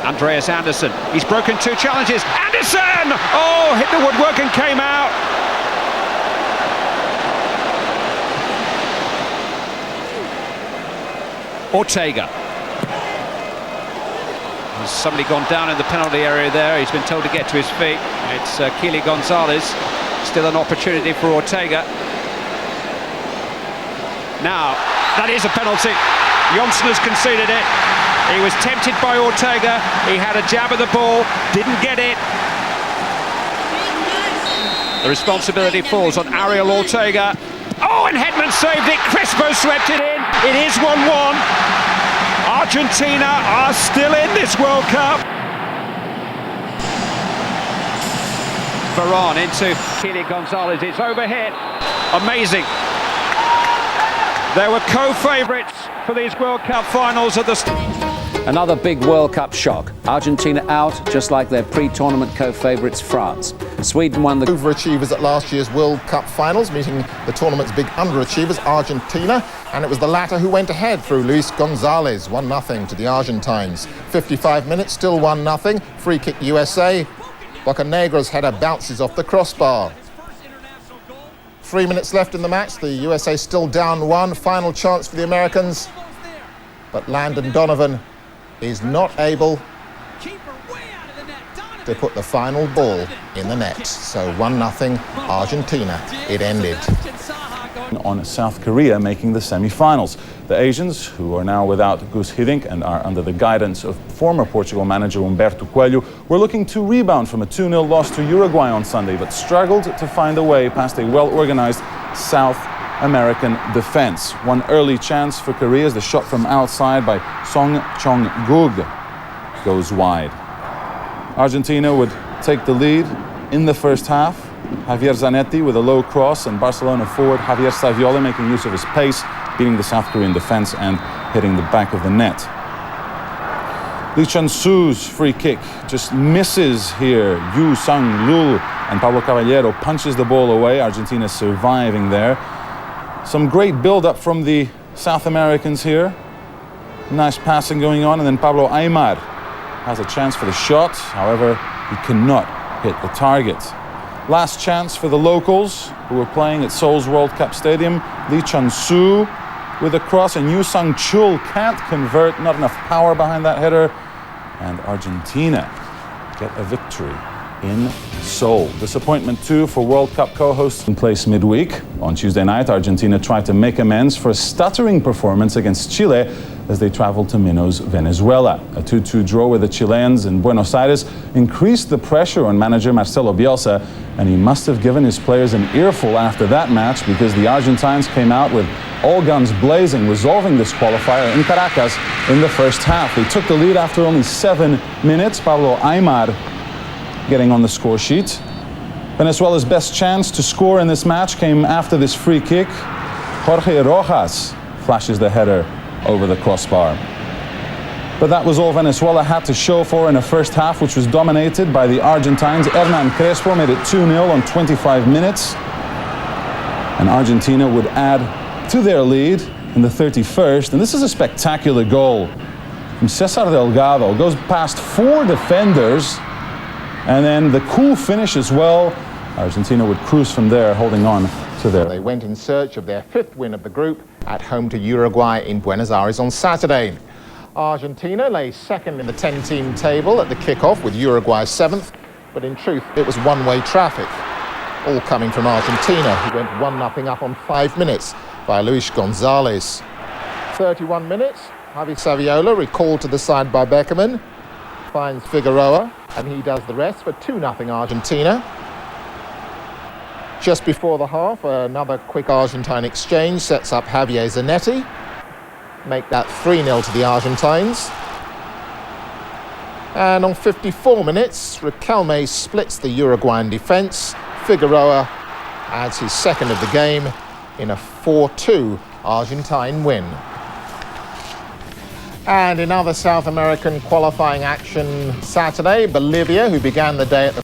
Andreas Andersson, he's broken two challenges. Andersson! Oh, hit the woodwork and came out. Ortega. Has somebody gone down in the penalty area there? He's been told to get to his feet. It's Keely Gonzalez. Still an opportunity for Ortega. Now, that is a penalty. Jonsson has conceded it. He was tempted by Ortega. He had a jab at the ball, didn't get it. The responsibility falls on Ariel Ortega. Oh, and Hedman saved it. Crespo swept it in. It is 1-1. Argentina are still in this World Cup. Varane into Keely Gonzalez, it's overhit. Amazing. There were co-favourites for these World Cup finals at the Another big World Cup shock. Argentina out, just like their pre-tournament co-favourites France. Sweden won the overachievers at last year's World Cup finals, meeting the tournament's big underachievers, Argentina, and it was the latter who went ahead through Luis Gonzalez, 1-0 to the Argentines. 55 minutes, still 1-0, free kick USA. Bocanegra's header bounces off the crossbar. 3 minutes left in the match, the USA still down 1, final chance for the Americans, but Landon Donovan is not able to put the final ball in the net. So 1-0 Argentina, it ended. On South Korea making the semi-finals. The Asians, who are now without Gus Hiddink and are under the guidance of former Portugal manager Humberto Coelho, were looking to rebound from a 2-0 loss to Uruguay on Sunday, but struggled to find a way past a well-organized South American defense. One early chance for Korea as the shot from outside by Song Chong-guk goes wide. Argentina would take the lead in the first half. Javier Zanetti with a low cross, and Barcelona forward Javier Saviola making use of his pace, beating the South Korean defense and hitting the back of the net. Lee Chun-soo's free kick just misses here. Yu Sang-lul and Pablo Caballero punches the ball away. Argentina surviving there. Some great build-up from the South Americans here. Nice passing going on, and then Pablo Aimar has a chance for the shot. However, he cannot hit the target. Last chance for the locals who were playing at Seoul's World Cup Stadium. Lee Chun-soo with a cross, and Yu Sang-chul can't convert. Not enough power behind that header. And Argentina get a victory in Seoul. Disappointment too for World Cup co-hosts in place midweek. On Tuesday night, Argentina tried to make amends for a stuttering performance against Chile as they traveled to Minos, Venezuela. A 2-2 draw with the Chileans in Buenos Aires increased the pressure on manager Marcelo Bielsa, and he must have given his players an earful after that match, because the Argentines came out with all guns blazing, resolving this qualifier in Caracas in the first half. They took the lead after only 7 minutes. Pablo Aimar getting on the score sheet. Venezuela's best chance to score in this match came after this free kick. Jorge Rojas flashes the header over the crossbar. But that was all Venezuela had to show for in a first half, which was dominated by the Argentines. Hernan Crespo made it 2-0 on 25 minutes. And Argentina would add to their lead in the 31st. And this is a spectacular goal from Cesar Delgado. Goes past 4 defenders. And then the cool finish as well. Argentina would cruise from there, holding on to their... They went in search of their 5th win of the group at home to Uruguay in Buenos Aires on Saturday. Argentina lay 2nd in the 10-team table at the kickoff, with Uruguay 7th, but in truth it was one-way traffic, all coming from Argentina, who went 1-0 up on 5 minutes by Luis Gonzalez. 31 minutes, Javi Saviola, recalled to the side by Beckerman, finds Figueroa, and he does the rest for 2-0 Argentina. Just before the half, another quick Argentine exchange sets up Javier Zanetti. Make that 3-0 to the Argentines. And on 54 minutes, Riquelme splits the Uruguayan defence. Figueroa adds his 2nd of the game in a 4-2 Argentine win. And in other South American qualifying action Saturday, Bolivia, who began the day at the